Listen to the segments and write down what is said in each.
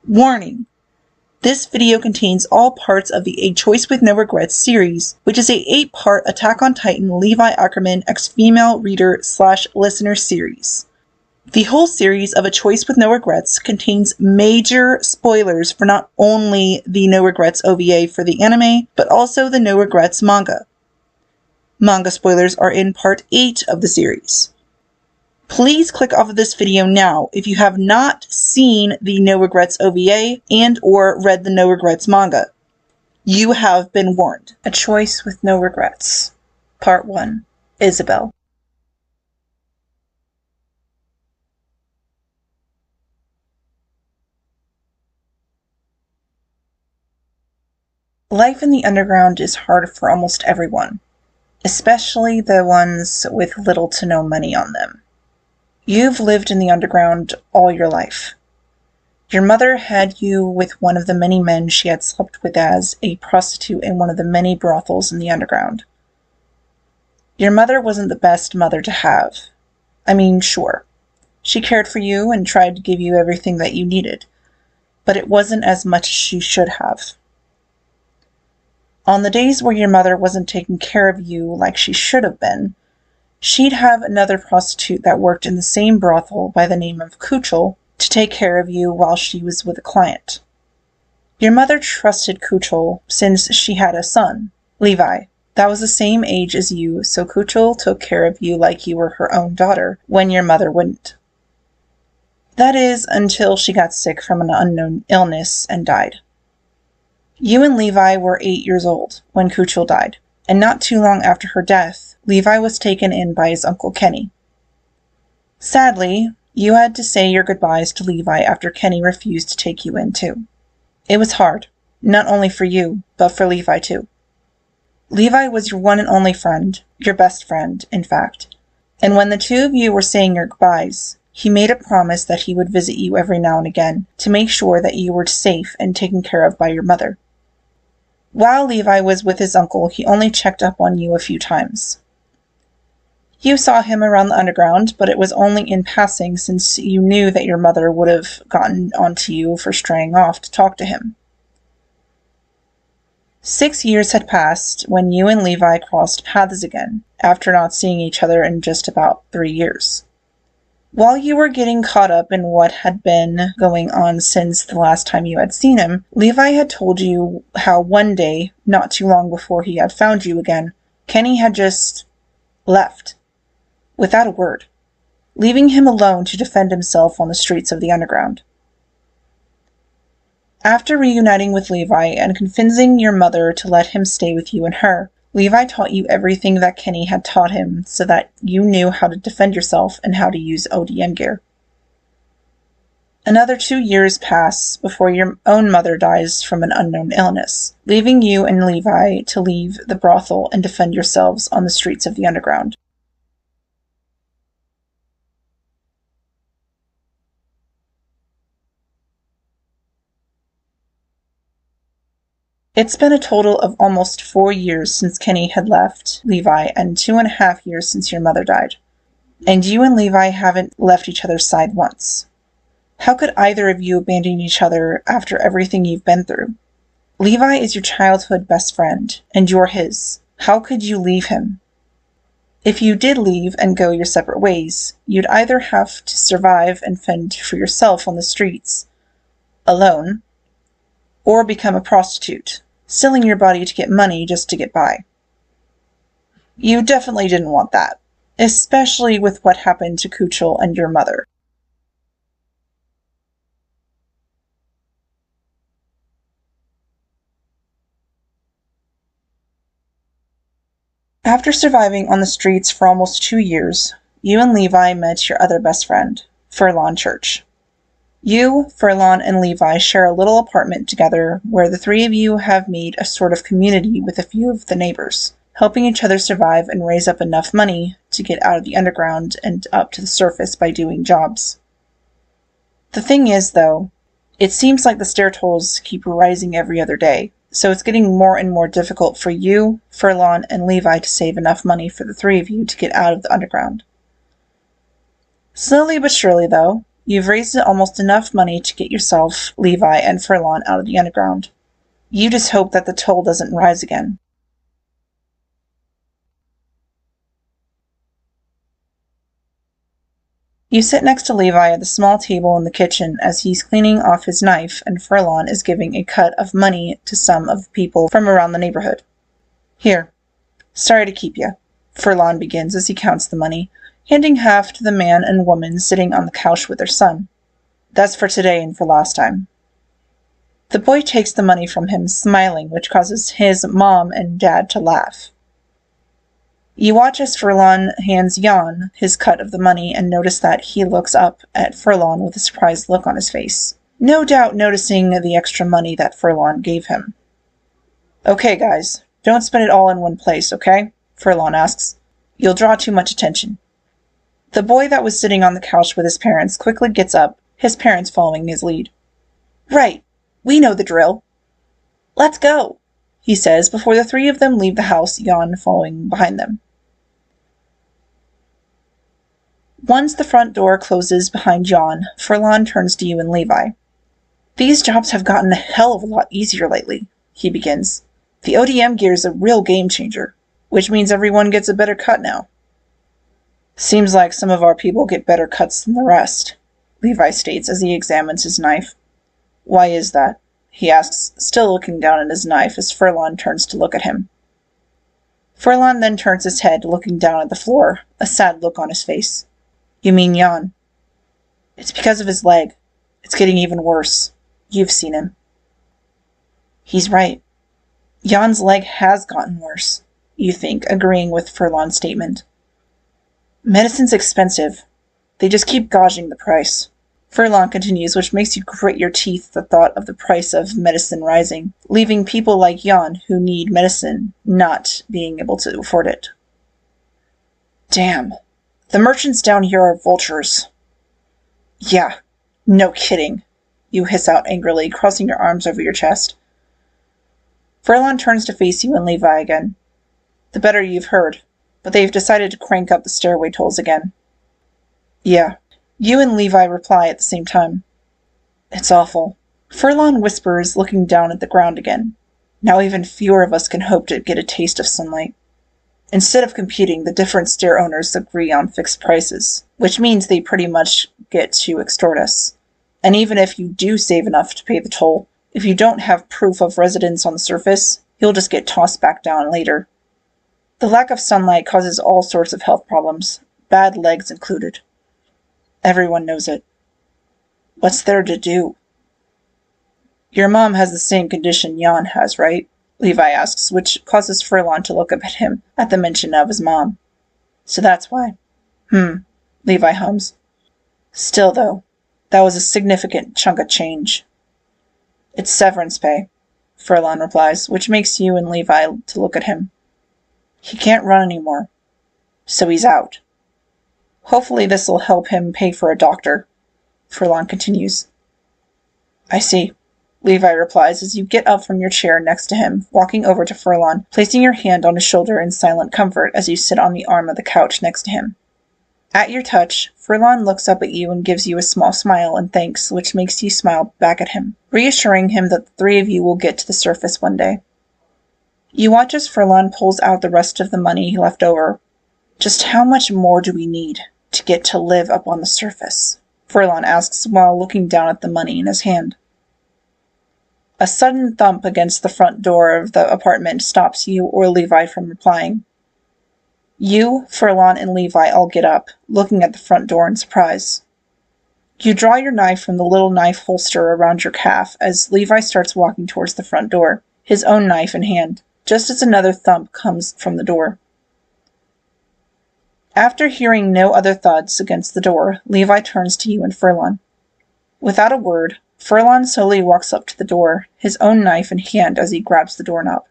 Warning! This video contains all parts of the A Choice with No Regrets series, which is a 8-part Attack on Titan Levi Ackerman x female reader/listener series. The whole series of A Choice with No Regrets contains major spoilers for not only the No Regrets OVA for the anime, but also the No Regrets manga. Manga spoilers are in part 8 of the series. Please click off of this video now if you have not seen the No Regrets OVA and or read the No Regrets manga. You have been warned. A Choice with No Regrets. Part 1. Isabel. Life in the underground is hard for almost everyone, especially the ones with little to no money on them. You've lived in the underground all your life. Your mother had you with one of the many men she had slept with as a prostitute in one of the many brothels in the underground. Your mother wasn't the best mother to have. I mean, sure, she cared for you and tried to give you everything that you needed, but it wasn't as much as she should have. On the days where your mother wasn't taking care of you like she should have been, she'd have another prostitute that worked in the same brothel by the name of Kuchel to take care of you while she was with a client. Your mother trusted Kuchel since she had a son, Levi, that was the same age as you, so Kuchel took care of you like you were her own daughter when your mother wouldn't. That is, until she got sick from an unknown illness and died. You and Levi were 8 years old when Kuchel died, and not too long after her death, Levi was taken in by his Uncle Kenny. Sadly, you had to say your goodbyes to Levi after Kenny refused to take you in too. It was hard, not only for you, but for Levi too. Levi was your one and only friend, your best friend, in fact, and when the two of you were saying your goodbyes, he made a promise that he would visit you every now and again to make sure that you were safe and taken care of by your mother. While Levi was with his uncle, he only checked up on you a few times. You saw him around the underground, but it was only in passing since you knew that your mother would have gotten onto you for straying off to talk to him. 6 years had passed when you and Levi crossed paths again, after not seeing each other in just about 3 years. While you were getting caught up in what had been going on since the last time you had seen him, Levi had told you how one day, not too long before he had found you again, Kenny had just left, without a word, leaving him alone to defend himself on the streets of the underground. After reuniting with Levi and convincing your mother to let him stay with you and her, Levi taught you everything that Kenny had taught him so that you knew how to defend yourself and how to use ODM gear. Another 2 years pass before your own mother dies from an unknown illness, leaving you and Levi to leave the brothel and defend yourselves on the streets of the underground. It's been a total of almost 4 years since Kenny had left Levi and 2.5 years since your mother died. And you and Levi haven't left each other's side once. How could either of you abandon each other after everything you've been through? Levi is your childhood best friend, and you're his. How could you leave him? If you did leave and go your separate ways, you'd either have to survive and fend for yourself on the streets, alone, or become a prostitute, selling your body to get money just to get by. You definitely didn't want that, especially with what happened to Kuchel and your mother. After surviving on the streets for almost 2 years, you and Levi met your other best friend, Furlon Church. You, Furlon, and Levi share a little apartment together where the three of you have made a sort of community with a few of the neighbors, helping each other survive and raise up enough money to get out of the underground and up to the surface by doing jobs. The thing is, though, it seems like the stair tolls keep rising every other day, so it's getting more and more difficult for you, Furlon, and Levi to save enough money for the three of you to get out of the underground. Slowly but surely, though, You've raised almost enough money to get yourself, Levi, and Furlon out of the underground. You just hope that the toll doesn't rise again. You sit next to Levi at the small table in the kitchen as he's cleaning off his knife and Furlon is giving a cut of money to some of the people from around the neighborhood. Here. Sorry to keep you, Furlon begins as he counts the money, handing half to the man and woman sitting on the couch with their son. That's for today and for last time. The boy takes the money from him, smiling, which causes his mom and dad to laugh. You watch as Furlon hands Jan his cut of the money and notice that he looks up at Furlon with a surprised look on his face, no doubt noticing the extra money that Furlon gave him. Okay, guys, don't spend it all in one place, okay? Furlon asks. You'll draw too much attention. The boy that was sitting on the couch with his parents quickly gets up, his parents following his lead. Right, we know the drill. Let's go, he says before the three of them leave the house, Jan following behind them. Once the front door closes behind Jan, Furlon turns to you and Levi. These jobs have gotten a hell of a lot easier lately, he begins. The ODM gear is a real game changer, which means everyone gets a better cut now. Seems like some of our people get better cuts than the rest, Levi states as he examines his knife. Why is that? He asks, still looking down at his knife as Furlon turns to look at him. Furlon then turns his head, looking down at the floor, a sad look on his face. You mean Jan? It's because of his leg. It's getting even worse. You've seen him. He's right. Jan's leg has gotten worse, you think, agreeing with Furlon's statement. Medicine's expensive. They just keep gouging the price. Furlon continues, which makes you grit your teeth at the thought of the price of medicine rising, leaving people like Jan who need medicine not being able to afford it. Damn. The merchants down here are vultures. Yeah, no kidding, you hiss out angrily, crossing your arms over your chest. Furlon turns to face you and Levi again. The better you've heard, but they've decided to crank up the stairway tolls again. Yeah, you and Levi reply at the same time. It's awful. Furlon whispers, looking down at the ground again. Now even fewer of us can hope to get a taste of sunlight. Instead of competing, the different stair owners agree on fixed prices, which means they pretty much get to extort us. And even if you do save enough to pay the toll, if you don't have proof of residence on the surface, you'll just get tossed back down later. The lack of sunlight causes all sorts of health problems, bad legs included. Everyone knows it. What's there to do? Your mom has the same condition Jan has, right? Levi asks, which causes Furlon to look up at him at the mention of his mom. So that's why. Levi hums. Still, though, that was a significant chunk of change. It's severance pay, Furlon replies, which makes you and Levi to look at him. He can't run anymore, so he's out. Hopefully this'll help him pay for a doctor, Furlon continues. I see, Levi replies as you get up from your chair next to him, walking over to Furlon, placing your hand on his shoulder in silent comfort as you sit on the arm of the couch next to him. At your touch, Furlon looks up at you and gives you a small smile and thanks, which makes you smile back at him, reassuring him that the three of you will get to the surface one day. You watch as Furlon pulls out the rest of the money he left over. Just how much more do we need to get to live up on the surface? Furlon asks while looking down at the money in his hand. A sudden thump against the front door of the apartment stops you or Levi from replying. You, Furlon, and Levi all get up, looking at the front door in surprise. You draw your knife from the little knife holster around your calf as Levi starts walking towards the front door, his own knife in hand, just as another thump comes from the door. After hearing no other thuds against the door, Levi turns to you and Furlon. Without a word, Furlon slowly walks up to the door, his own knife in hand as he grabs the doorknob.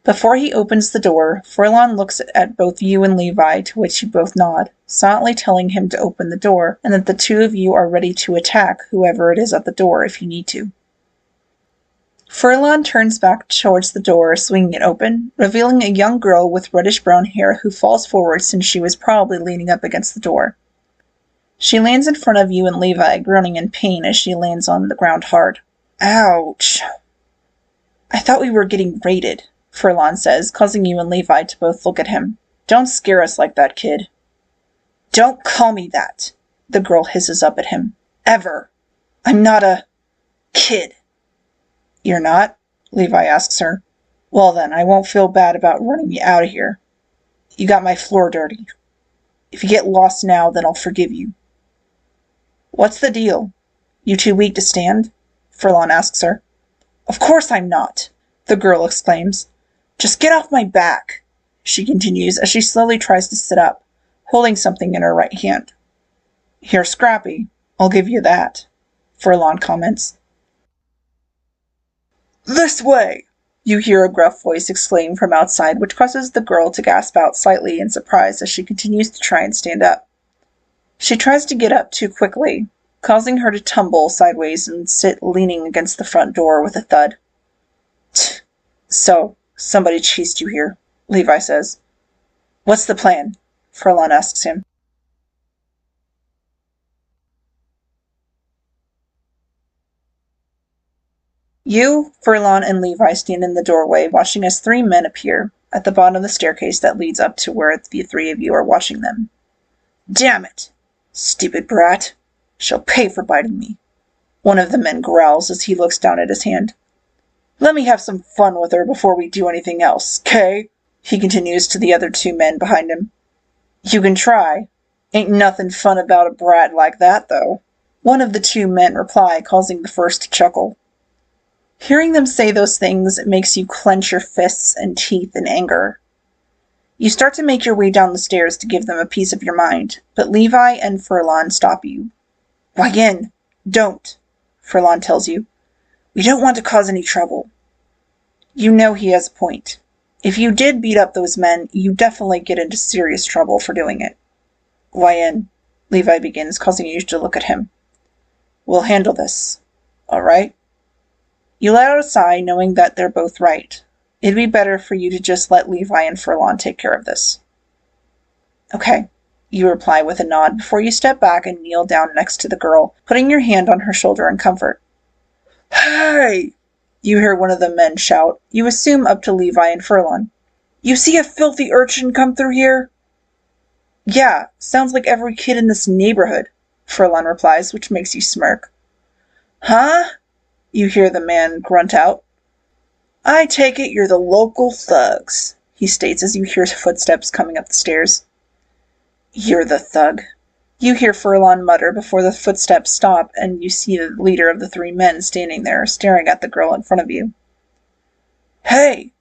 Before he opens the door, Furlon looks at both you and Levi, to which you both nod, silently telling him to open the door, and that the two of you are ready to attack whoever it is at the door if you need to. Furlon turns back towards the door, swinging it open, revealing a young girl with reddish-brown hair who falls forward since she was probably leaning up against the door. She lands in front of you and Levi, groaning in pain as she lands on the ground hard. Ouch. I thought we were getting raided, Furlon says, causing you and Levi to both look at him. Don't scare us like that, kid. Don't call me that, the girl hisses up at him. Ever. I'm not a kid. You're not? Levi asks her. Well then, I won't feel bad about running you out of here. You got my floor dirty. If you get lost now, then I'll forgive you. What's the deal? You too weak to stand? Furlon asks her. Of course I'm not, the girl exclaims. Just get off my back, she continues as she slowly tries to sit up, holding something in her right hand. You're scrappy, I'll give you that, Furlon comments. This way! You hear a gruff voice exclaim from outside, which causes the girl to gasp out slightly in surprise as she continues to try and stand up. She tries to get up too quickly, causing her to tumble sideways and sit leaning against the front door with a thud. So, somebody chased you here, Levi says. What's the plan? Furlon asks him. You, Furlon, and Levi stand in the doorway, watching as 3 men appear at the bottom of the staircase that leads up to where the 3 of you are watching them. Damn it! Stupid brat! She'll pay for biting me. One of the men growls as he looks down at his hand. Let me have some fun with her before we do anything else, 'kay? He continues to the other 2 men behind him. You can try. Ain't nothing fun about a brat like that, though. One of the 2 men reply, causing the first to chuckle. Hearing them say those things makes you clench your fists and teeth in anger. You start to make your way down the stairs to give them a piece of your mind, but Levi and Furlon stop you. Why again, don't, Furlon tells you. We don't want to cause any trouble. You know he has a point. If you did beat up those men, you definitely get into serious trouble for doing it. Why, Levi begins, causing you to look at him. We'll handle this, all right? You let out a sigh, knowing that they're both right. It'd be better for you to just let Levi and Furlon take care of this. Okay, you reply with a nod before you step back and kneel down next to the girl, putting your hand on her shoulder in comfort. Hey! You hear one of the men shout, you assume up to Levi and Furlon. You see a filthy urchin come through here? Yeah, sounds like every kid in this neighborhood, Furlon replies, which makes you smirk. Huh? You hear the man grunt out. I take it you're the local thugs, he states as you hear footsteps coming up the stairs. You're the thug. You hear Furlon mutter before the footsteps stop and you see the leader of the 3 men standing there staring at the girl in front of you. Hey,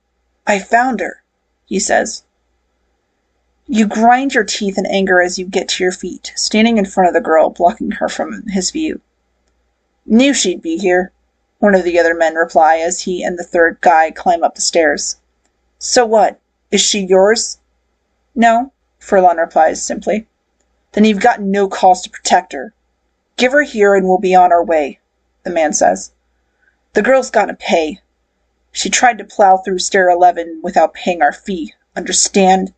I found her, he says. You grind your teeth in anger as you get to your feet, standing in front of the girl, blocking her from his view. Knew she'd be here, one of the other men reply as he and the 3rd guy climb up the stairs. So what? Is she yours? No, Furlon replies simply. Then you've got no cause to protect her. Give her here and we'll be on our way, the man says. The girl's gotta pay. She tried to plow through stair 11 without paying our fee, understand?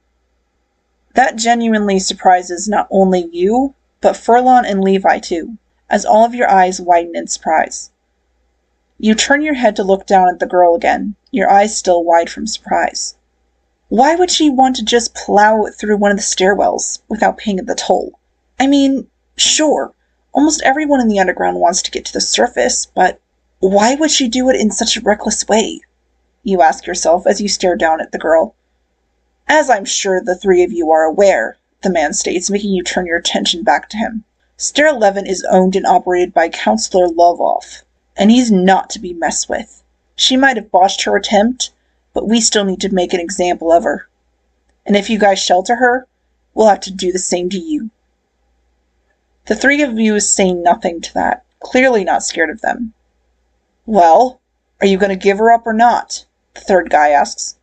That genuinely surprises not only you, but Furlon and Levi too, as all of your eyes widen in surprise. You turn your head to look down at the girl again, your eyes still wide from surprise. Why would she want to just plow through one of the stairwells without paying the toll? I mean, sure, almost everyone in the underground wants to get to the surface, but why would she do it in such a reckless way? You ask yourself as you stare down at the girl. As I'm sure the 3 of you are aware, the man states, making you turn your attention back to him. Stair 11 is owned and operated by Counselor Loveoff, and he's not to be messed with. She might have botched her attempt, but we still need to make an example of her. And if you guys shelter her, we'll have to do the same to you. The 3 of you is saying nothing to that, clearly not scared of them. Well, are you going to give her up or not? The 3rd guy asks.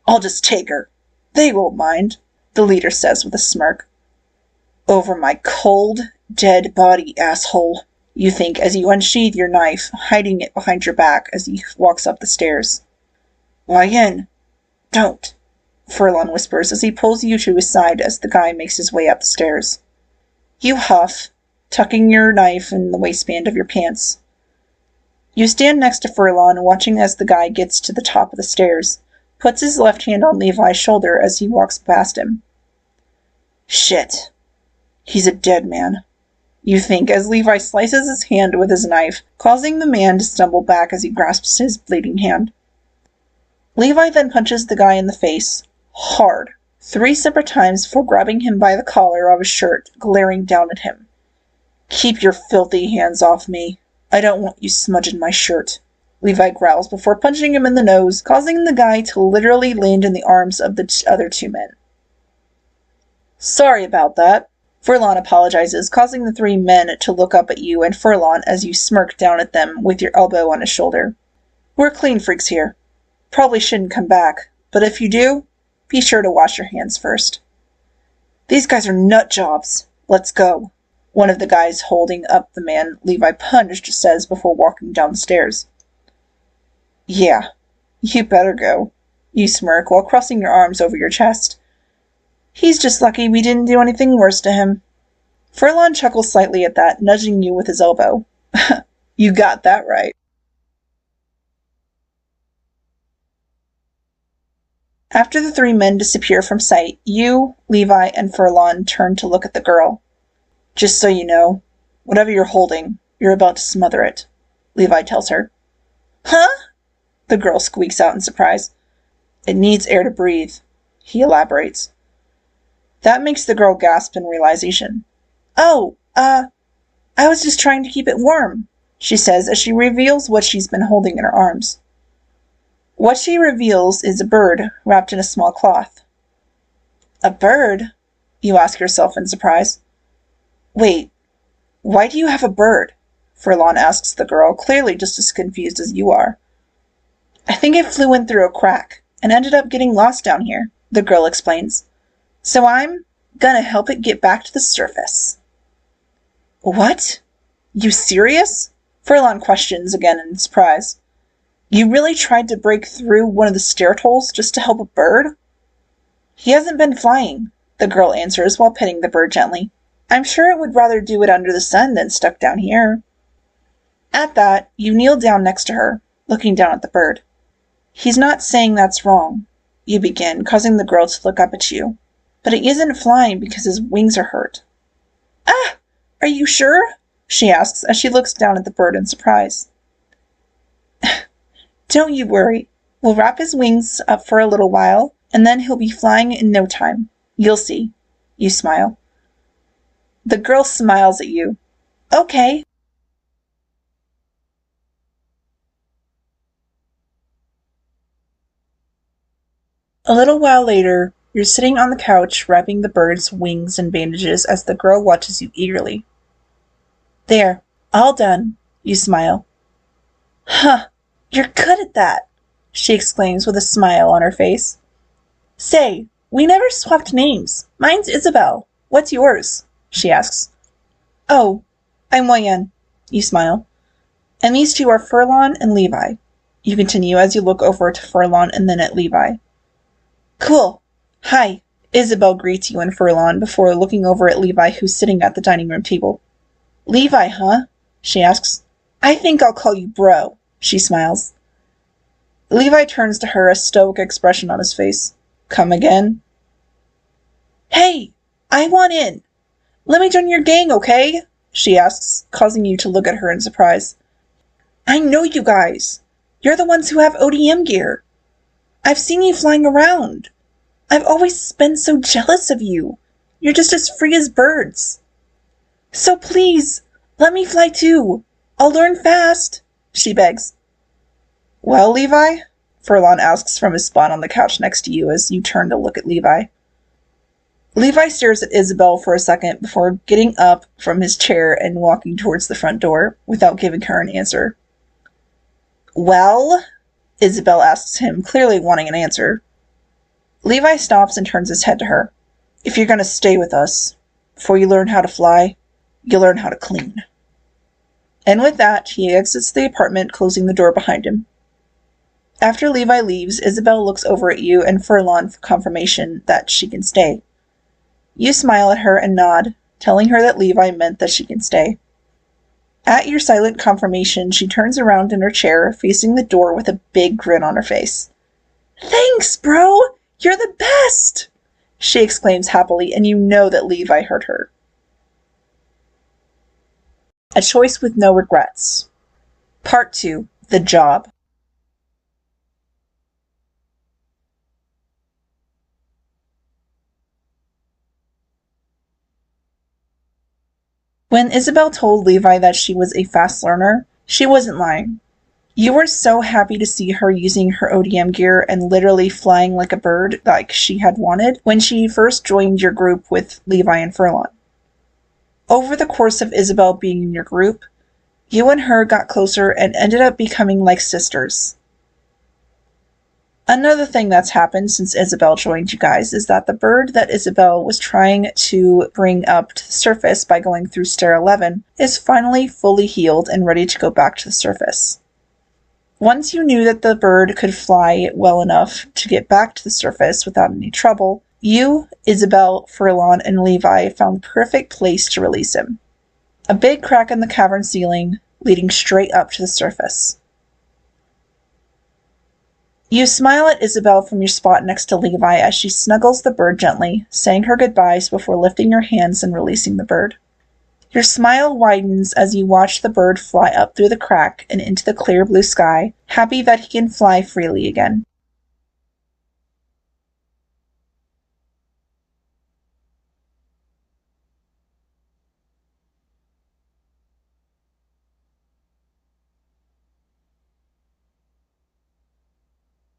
I'll just take her. They won't mind, the leader says with a smirk. Over my cold, dead body, asshole, you think as you unsheathe your knife, hiding it behind your back as he walks up the stairs. Why, don't, Furlon whispers as he pulls you to his side as the guy makes his way up the stairs. You huff, tucking your knife in the waistband of your pants. You stand next to Furlon, watching as the guy gets to the top of the stairs, puts his left hand on Levi's shoulder as he walks past him. Shit. He's a dead man, you think, as Levi slices his hand with his knife, causing the man to stumble back as he grasps his bleeding hand. Levi then punches the guy in the face, hard, 3 separate times before grabbing him by the collar of his shirt, glaring down at him. Keep your filthy hands off me. I don't want you smudging my shirt, Levi growls before punching him in the nose, causing the guy to literally land in the arms of the other 2 men. Sorry about that. Furlon apologizes, causing the 3 men to look up at you and Furlon as you smirk down at them with your elbow on his shoulder. We're clean freaks here. Probably shouldn't come back, but if you do, be sure to wash your hands first. These guys are nut jobs. Let's go, one of the guys holding up the man Levi punched says before walking down the stairs. Yeah, you better go, you smirk while crossing your arms over your chest. He's just lucky we didn't do anything worse to him. Furlon chuckles slightly at that, nudging you with his elbow. You got that right. After the 3 men disappear from sight, you, Levi, and Furlon turn to look at the girl. Just so you know, whatever you're holding, you're about to smother it, Levi tells her. Huh? The girl squeaks out in surprise. It needs air to breathe, he elaborates. That makes the girl gasp in realization. Oh, I was just trying to keep it warm, she says as she reveals what she's been holding in her arms. What she reveals is a bird wrapped in a small cloth. A bird? You ask yourself in surprise. Wait, why do you have a bird? Furlon asks the girl, clearly just as confused as you are. I think it flew in through a crack and ended up getting lost down here, the girl explains. So I'm gonna help it get back to the surface. What? You serious? Furlon questions again in surprise. You really tried to break through one of the stair holes just to help a bird? He hasn't been flying, the girl answers while petting the bird gently. I'm sure it would rather do it under the sun than stuck down here. At that, you kneel down next to her, looking down at the bird. He's not saying that's wrong, you begin, causing the girl to look up at you. But he isn't flying because his wings are hurt. Ah! Are you sure? She asks as she looks down at the bird in surprise. Don't you worry. We'll wrap his wings up for a little while, and then he'll be flying in no time. You'll see. You smile. The girl smiles at you. Okay. A little while later, you're sitting on the couch wrapping the bird's wings in bandages as the girl watches you eagerly. There, all done, you smile. Huh, you're good at that, she exclaims with a smile on her face. Say, we never swapped names. Mine's Isabel. What's yours? She asks. Oh, I'm Wayan, you smile. And these 2 are Furlon and Levi, you continue as you look over to Furlon and then at Levi. Cool. Hi, Isabel greets you and Furlon before looking over at Levi, who's sitting at the dining room table. Levi, huh? She asks. I think I'll call you bro, she smiles. Levi turns to her, a stoic expression on his face. Come again? Hey, I want in. Let me join your gang, okay? She asks, causing you to look at her in surprise. I know you guys. You're the ones who have ODM gear. I've seen you flying around. I've always been so jealous of you. You're just as free as birds. So please, let me fly too. I'll learn fast, she begs. Well, Levi? Furlon asks from his spot on the couch next to you as you turn to look at Levi. Levi stares at Isabel for a second before getting up from his chair and walking towards the front door without giving her an answer. Well? Isabel asks him, clearly wanting an answer. Levi stops and turns his head to her. If you're going to stay with us, before you learn how to fly, you'll learn how to clean. And with that, he exits the apartment, closing the door behind him. After Levi leaves, Isabel looks over at you and Furlon for confirmation that she can stay. You smile at her and nod, telling her that Levi meant that she can stay. At your silent confirmation, she turns around in her chair, facing the door with a big grin on her face. "Thanks, bro! You're the best!" she exclaims happily, and you know that Levi heard her. A choice with no regrets. Part 2. The job. When Isabel told Levi that she was a fast learner, she wasn't lying. You were so happy to see her using her ODM gear and literally flying like a bird like she had wanted when she first joined your group with Levi and Furlon. Over the course of Isabel being in your group, you and her got closer and ended up becoming like sisters. Another thing that's happened since Isabel joined you guys is that the bird that Isabel was trying to bring up to the surface by going through Stair 11 is finally fully healed and ready to go back to the surface. Once you knew that the bird could fly well enough to get back to the surface without any trouble, you, Isabel, Furlon, and Levi found the perfect place to release him. A big crack in the cavern ceiling leading straight up to the surface. You smile at Isabel from your spot next to Levi as she snuggles the bird gently, saying her goodbyes before lifting your hands and releasing the bird. Your smile widens as you watch the bird fly up through the crack and into the clear blue sky, happy that he can fly freely again.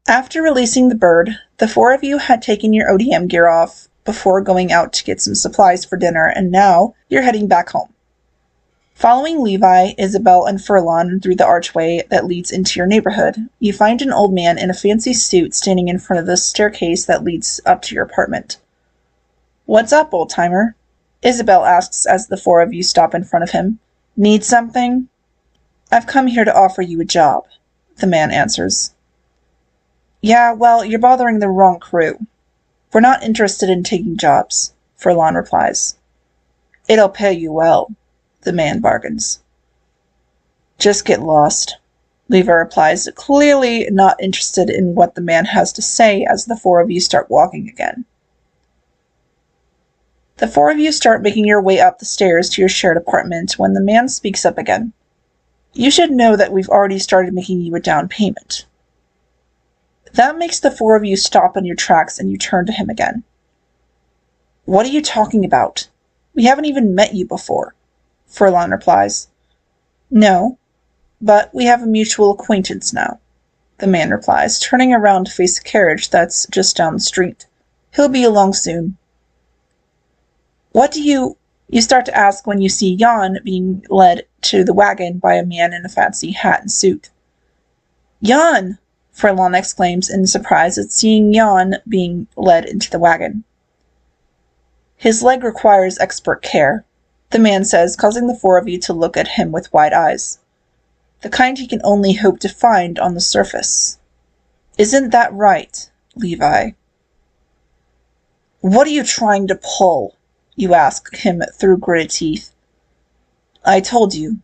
After releasing the bird, the four of you had taken your ODM gear off before going out to get some supplies for dinner, and now you're heading back home. Following Levi, Isabel, and Furlon through the archway that leads into your neighborhood, you find an old man in a fancy suit standing in front of the staircase that leads up to your apartment. "What's up, old-timer?" Isabel asks as the four of you stop in front of him. "Need something?" "I've come here to offer you a job," the man answers. "Yeah, well, you're bothering the wrong crew. We're not interested in taking jobs," Furlon replies. "It'll pay you well," the man bargains. "Just get lost," Levi replies, clearly not interested in what the man has to say as the four of you start walking again. The four of you start making your way up the stairs to your shared apartment when the man speaks up again. "You should know that we've already started making you a down payment." That makes the four of you stop in your tracks and you turn to him again. "What are you talking about? We haven't even met you before," Furlon replies. "No, but we have a mutual acquaintance now," the man replies, turning around to face a carriage that's just down the street. "He'll be along soon." "What do you start to ask when you see Jan being led to the wagon by a man in a fancy hat and suit. "Jan!" Furlon exclaims in surprise at seeing Jan being led into the wagon. "His leg requires expert care," the man says, causing the four of you to look at him with wide eyes. "The kind he can only hope to find on the surface. Isn't that right, Levi?" "What are you trying to pull?" you ask him through gritted teeth. "I told you.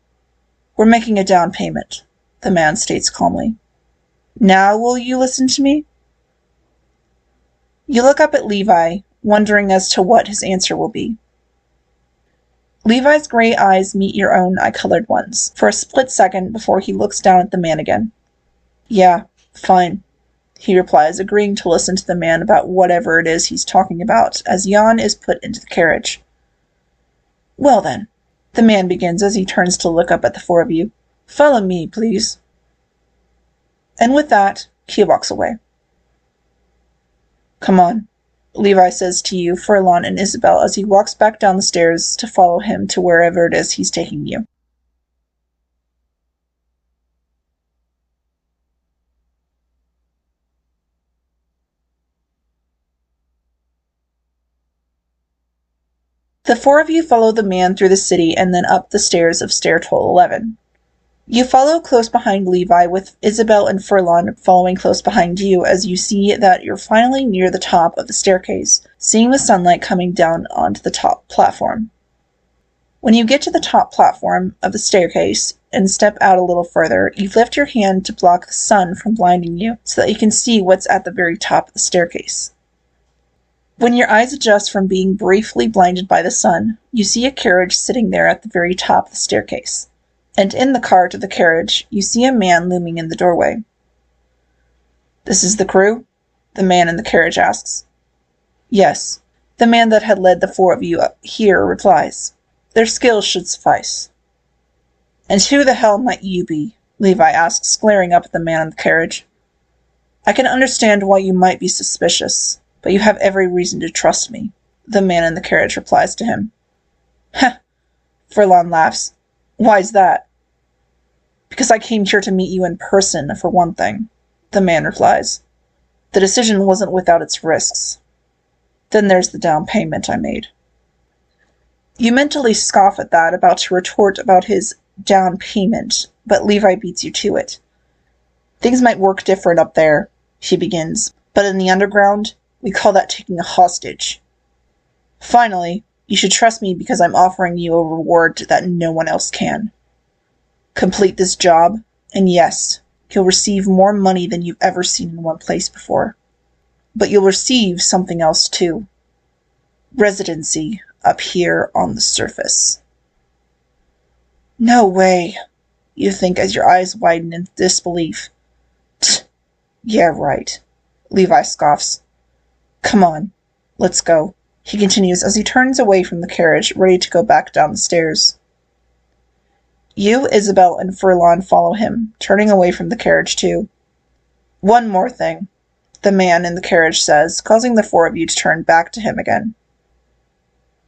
We're making a down payment," the man states calmly. "Now will you listen to me?" You look up at Levi, wondering as to what his answer will be. Levi's gray eyes meet your own eye-colored ones for a split second before he looks down at the man again. "Yeah, fine," he replies, agreeing to listen to the man about whatever it is he's talking about as Jan is put into the carriage. "Well then," the man begins as he turns to look up at the four of you. "Follow me, please." And with that, he walks away. "Come on," Levi says to you, Furlon, and Isabel as he walks back down the stairs to follow him to wherever it is he's taking you. The four of you follow the man through the city and then up the stairs of Stair 11. You follow close behind Levi, with Isabel and Furlon following close behind you as you see that you're finally near the top of the staircase, seeing the sunlight coming down onto the top platform. When you get to the top platform of the staircase and step out a little further, you lift your hand to block the sun from blinding you so that you can see what's at the very top of the staircase. When your eyes adjust from being briefly blinded by the sun, you see a carriage sitting there at the very top of the staircase. And in the cart of the carriage, you see a man looming in the doorway. "This is the crew?" the man in the carriage asks. "Yes," the man that had led the four of you up here replies. "Their skills should suffice." "And who the hell might you be?" Levi asks, glaring up at the man in the carriage. "I can understand why you might be suspicious, but you have every reason to trust me," the man in the carriage replies to him. "Heh," Furlon laughs. "Why's that?" "Because I came here to meet you in person, for one thing," the man replies. "The decision wasn't without its risks. Then there's the down payment I made." You mentally scoff at that, about to retort about his down payment, but Levi beats you to it. "Things might work different up there," he begins, "but in the underground, we call that taking a hostage. Finally, you should trust me because I'm offering you a reward that no one else can. Complete this job, and yes, you'll receive more money than you've ever seen in one place before. But you'll receive something else too. Residency up here on the surface." "No way," you think as your eyes widen in disbelief. "Tch, yeah, right," Levi scoffs. "Come on, let's go," he continues as he turns away from the carriage, ready to go back down the stairs. You, Isabel, and Furlon follow him, turning away from the carriage too. "One more thing," the man in the carriage says, causing the four of you to turn back to him again.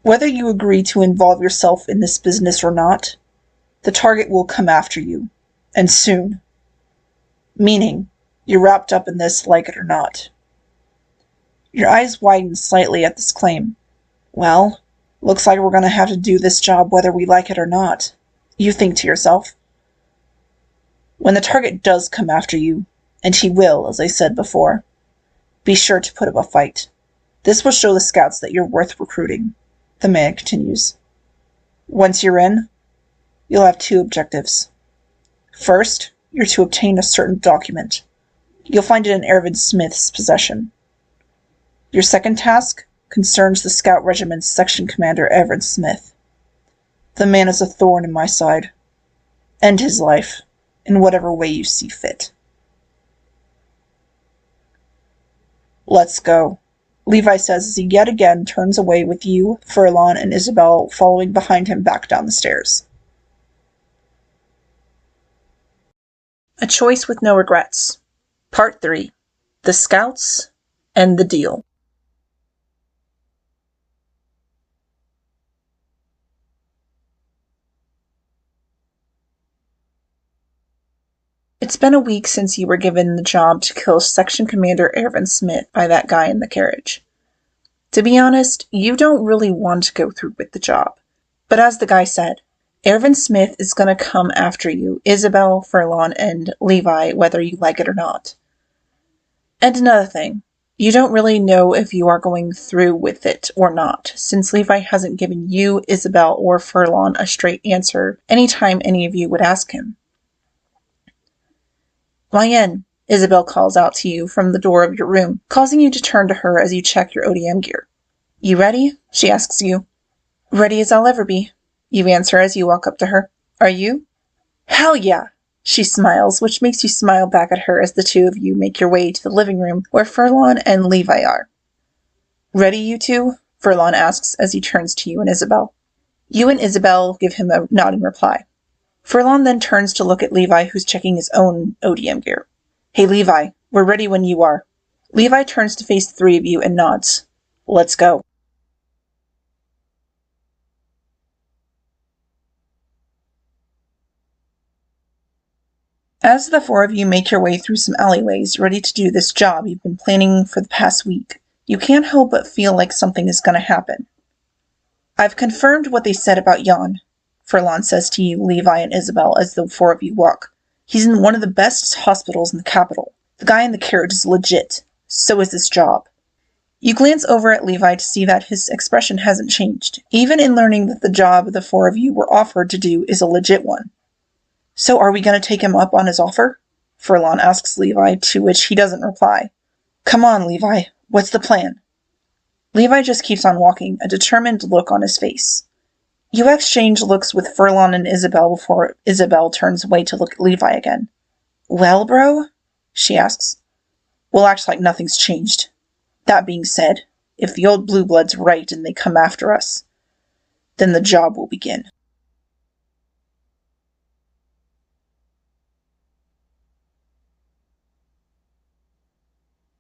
"Whether you agree to involve yourself in this business or not, the target will come after you, and soon. Meaning, you're wrapped up in this, like it or not." Your eyes widen slightly at this claim. "Well, looks like we're going to have to do this job whether we like it or not," you think to yourself. When the target does come after you, and he will, as I said before, be sure to put up a fight. This will show the scouts that you're worth recruiting, the man continues. Once you're in, you'll have two objectives. First, you're to obtain a certain document. You'll find it in Ervin Smith's possession. Your second task concerns the Scout Regiment's section commander, Ervin Smith. The man is a thorn in my side. End his life, in whatever way you see fit. "Let's go," Levi says as he yet again turns away with you, Furlon, and Isabel following behind him back down the stairs. A Choice with No Regrets. Part 3. The Scouts and the Deal. It's been a week since you were given the job to kill Section Commander Ervin Smith by that guy in the carriage. To be honest, you don't really want to go through with the job. But as the guy said, Ervin Smith is going to come after you, Isabel, Furlon, and Levi, whether you like it or not. And another thing, you don't really know if you are going through with it or not, since Levi hasn't given you, Isabel, or Furlon a straight answer anytime any of you would ask him. "Liane," Isabel calls out to you from the door of your room, causing you to turn to her as you check your ODM gear. "You ready?" she asks you. "Ready as I'll ever be," you answer as you walk up to her. "Are you?" "Hell yeah!" she smiles, which makes you smile back at her as the two of you make your way to the living room where Furlon and Levi are. "Ready, you two?" Furlon asks as he turns to you and Isabel. You and Isabel give him a nodding reply. Furlon then turns to look at Levi, who's checking his own ODM gear. "Hey, Levi, we're ready when you are." Levi turns to face the three of you and nods. "Let's go." As the four of you make your way through some alleyways, ready to do this job you've been planning for the past week, you can't help but feel like something is going to happen. "I've confirmed what they said about Jan," Furlon says to you, Levi, and Isabel as the four of you walk. "He's in one of the best hospitals in the capital. The guy in the carriage is legit. So is this job." You glance over at Levi to see that his expression hasn't changed, even in learning that the job the four of you were offered to do is a legit one. So are we going to take him up on his offer? Furlon asks Levi, to which he doesn't reply. Come on, Levi. What's the plan? Levi just keeps on walking, a determined look on his face. You exchange looks with Furlon and Isabel before Isabel turns away to look at Levi again. Well, bro? She asks. We'll act like nothing's changed. That being said, if the old blue blood's right and they come after us, then the job will begin.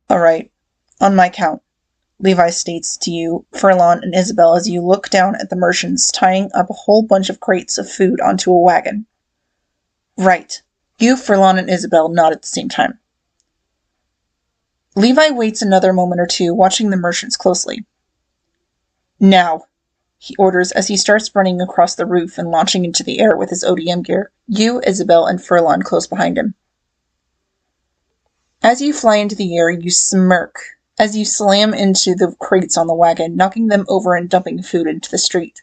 All right, on my count, Levi states to you, Furlon, and Isabel as you look down at the merchants tying up a whole bunch of crates of food onto a wagon. Right. You, Furlon, and Isabel nod at the same time. Levi waits another moment or two, watching the merchants closely. Now, he orders as he starts running across the roof and launching into the air with his ODM gear, you, Isabel, and Furlon close behind him. As you fly into the air, you smirk as you slam into the crates on the wagon, knocking them over and dumping food into the street.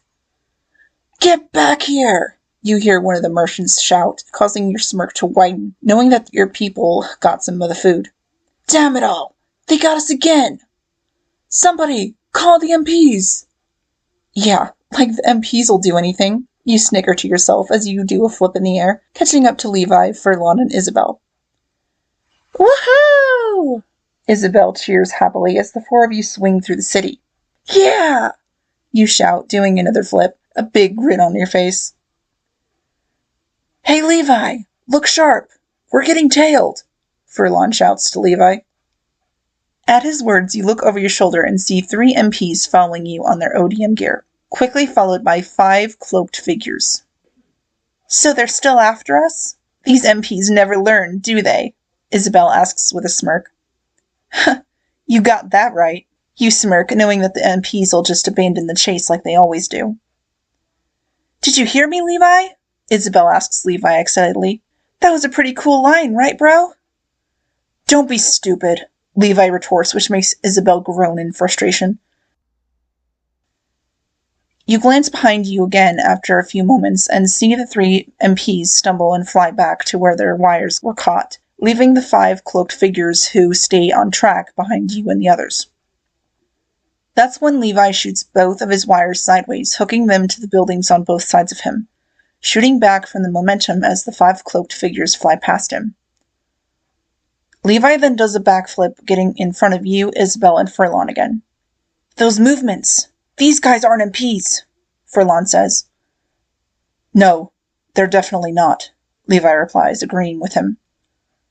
Get back here! You hear one of the merchants shout, causing your smirk to widen, knowing that your people got some of the food. Damn it all! They got us again! Somebody, call the MPs! Yeah, like the MPs will do anything. You snicker to yourself as you do a flip in the air, catching up to Levi, Furlon, and Isabel. Woohoo! Isabel cheers happily as the four of you swing through the city. Yeah! You shout, doing another flip, a big grin on your face. Hey, Levi! Look sharp! We're getting tailed! Furlon shouts to Levi. At his words, you look over your shoulder and see 3 MPs following you on their ODM gear, quickly followed by 5 cloaked figures. So they're still after us? These MPs never learn, do they? Isabel asks with a smirk. You got that right. You smirk, knowing that the MPs will just abandon the chase like they always do. Did you hear me, Levi? Isabel asks Levi excitedly. That was a pretty cool line, right, bro? Don't be stupid, Levi retorts, which makes Isabel groan in frustration. You glance behind you again after a few moments and see the 3 MPs stumble and fly back to where their wires were caught, leaving the 5 cloaked figures who stay on track behind you and the others. That's when Levi shoots both of his wires sideways, hooking them to the buildings on both sides of him, shooting back from the momentum as the 5 cloaked figures fly past him. Levi then does a backflip, getting in front of you, Isabel, and Furlon again. Those movements! These guys aren't MPs, Furlon says. No, they're definitely not, Levi replies, agreeing with him.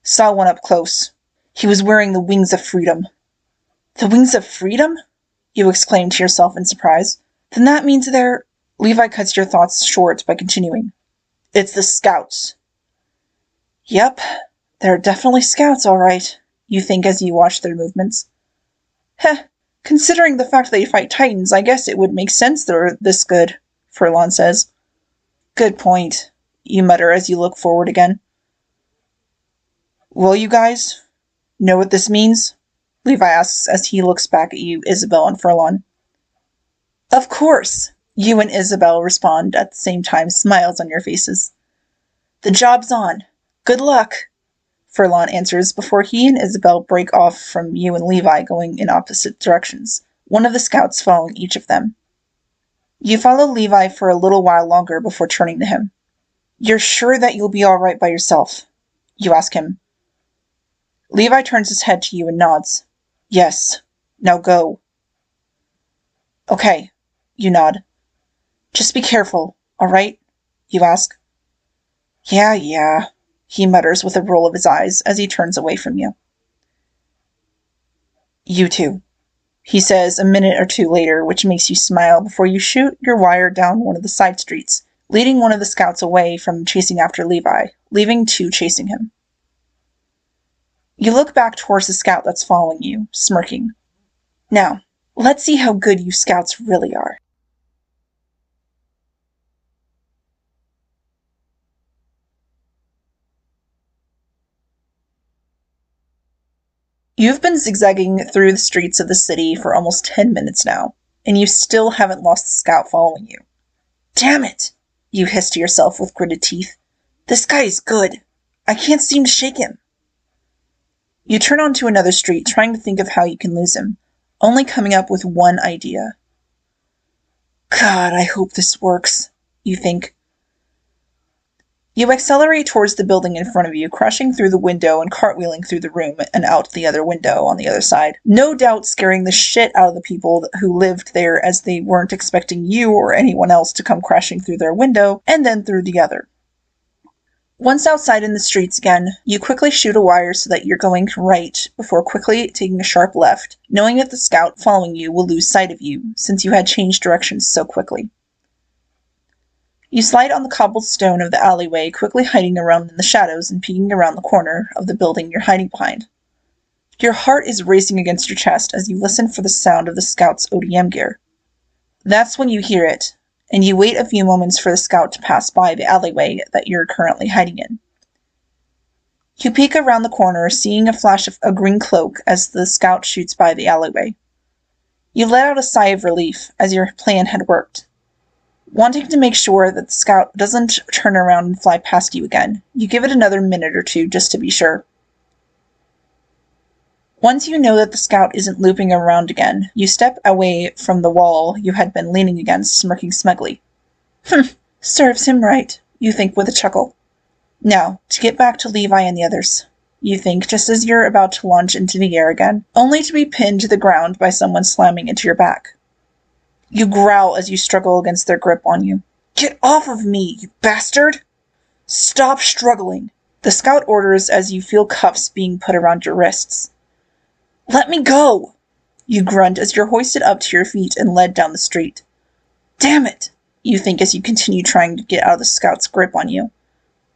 Saw one up close. He was wearing the Wings of Freedom. The Wings of Freedom? You exclaim to yourself in surprise. Then that means they're... Levi cuts your thoughts short by continuing. It's the Scouts. Yep, they're definitely Scouts, all right, you think as you watch their movements. Heh, considering the fact they fight Titans, I guess it would make sense they're this good, Furlon says. Good point, you mutter as you look forward again. Well, you guys know what this means? Levi asks as he looks back at you, Isabel, and Furlon. Of course, you and Isabel respond at the same time, smiles on your faces. The job's on. Good luck, Furlon answers before he and Isabel break off from you and Levi, going in opposite directions, one of the scouts following each of them. You follow Levi for a little while longer before turning to him. You're sure that you'll be all right by yourself? You ask him. Levi turns his head to you and nods. Yes. Now go. Okay. You nod. Just be careful, all right? You ask. Yeah, he mutters with a roll of his eyes as he turns away from you. You too, he says a minute or two later, which makes you smile before you shoot your wire down one of the side streets, leading one of the scouts away from chasing after Levi, leaving 2 chasing him. You look back towards the scout that's following you, smirking. Now, let's see how good you scouts really are. You've been zigzagging through the streets of the city for almost 10 minutes now, and you still haven't lost the scout following you. Damn it! You hiss to yourself with gritted teeth. This guy is good. I can't seem to shake him. You turn onto another street, trying to think of how you can lose him, only coming up with one idea. God, I hope this works, you think. You accelerate towards the building in front of you, crashing through the window and cartwheeling through the room and out the other window on the other side. No doubt scaring the shit out of the people who lived there, as they weren't expecting you or anyone else to come crashing through their window and then through the other. Once outside in the streets again, you quickly shoot a wire so that you're going right before quickly taking a sharp left, knowing that the scout following you will lose sight of you since you had changed directions so quickly. You slide on the cobblestone of the alleyway, quickly hiding around in the shadows and peeking around the corner of the building you're hiding behind. Your heart is racing against your chest as you listen for the sound of the scout's ODM gear. That's when you hear it, and you wait a few moments for the scout to pass by the alleyway that you're currently hiding in. You peek around the corner, seeing a flash of a green cloak as the scout shoots by the alleyway. You let out a sigh of relief, as your plan had worked. Wanting to make sure that the scout doesn't turn around and fly past you again, you give it another minute or two just to be sure. Once you know that the scout isn't looping around again, you step away from the wall you had been leaning against, smirking smugly. Serves him right, you think with a chuckle. Now, to get back to Levi and the others, you think, just as you're about to launch into the air again, only to be pinned to the ground by someone slamming into your back. You growl as you struggle against their grip on you. Get off of me, you bastard! Stop struggling, the scout orders as you feel cuffs being put around your wrists. Let me go! You grunt as you're hoisted up to your feet and led down the street. Damn it, you think as you continue trying to get out of the scout's grip on you.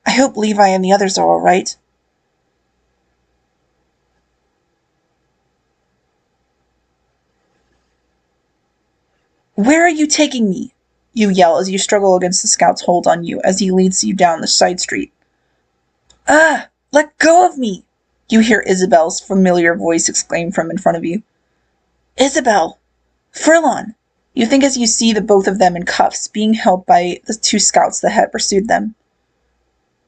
I hope Levi and the others are all right. Where are you taking me? You yell as you struggle against the scout's hold on you as he leads you down the side street. Ah! Let go of me! You hear Isabel's familiar voice exclaim from in front of you. Isabel! Furlon! You think as you see the both of them in cuffs, being held by the two scouts that had pursued them.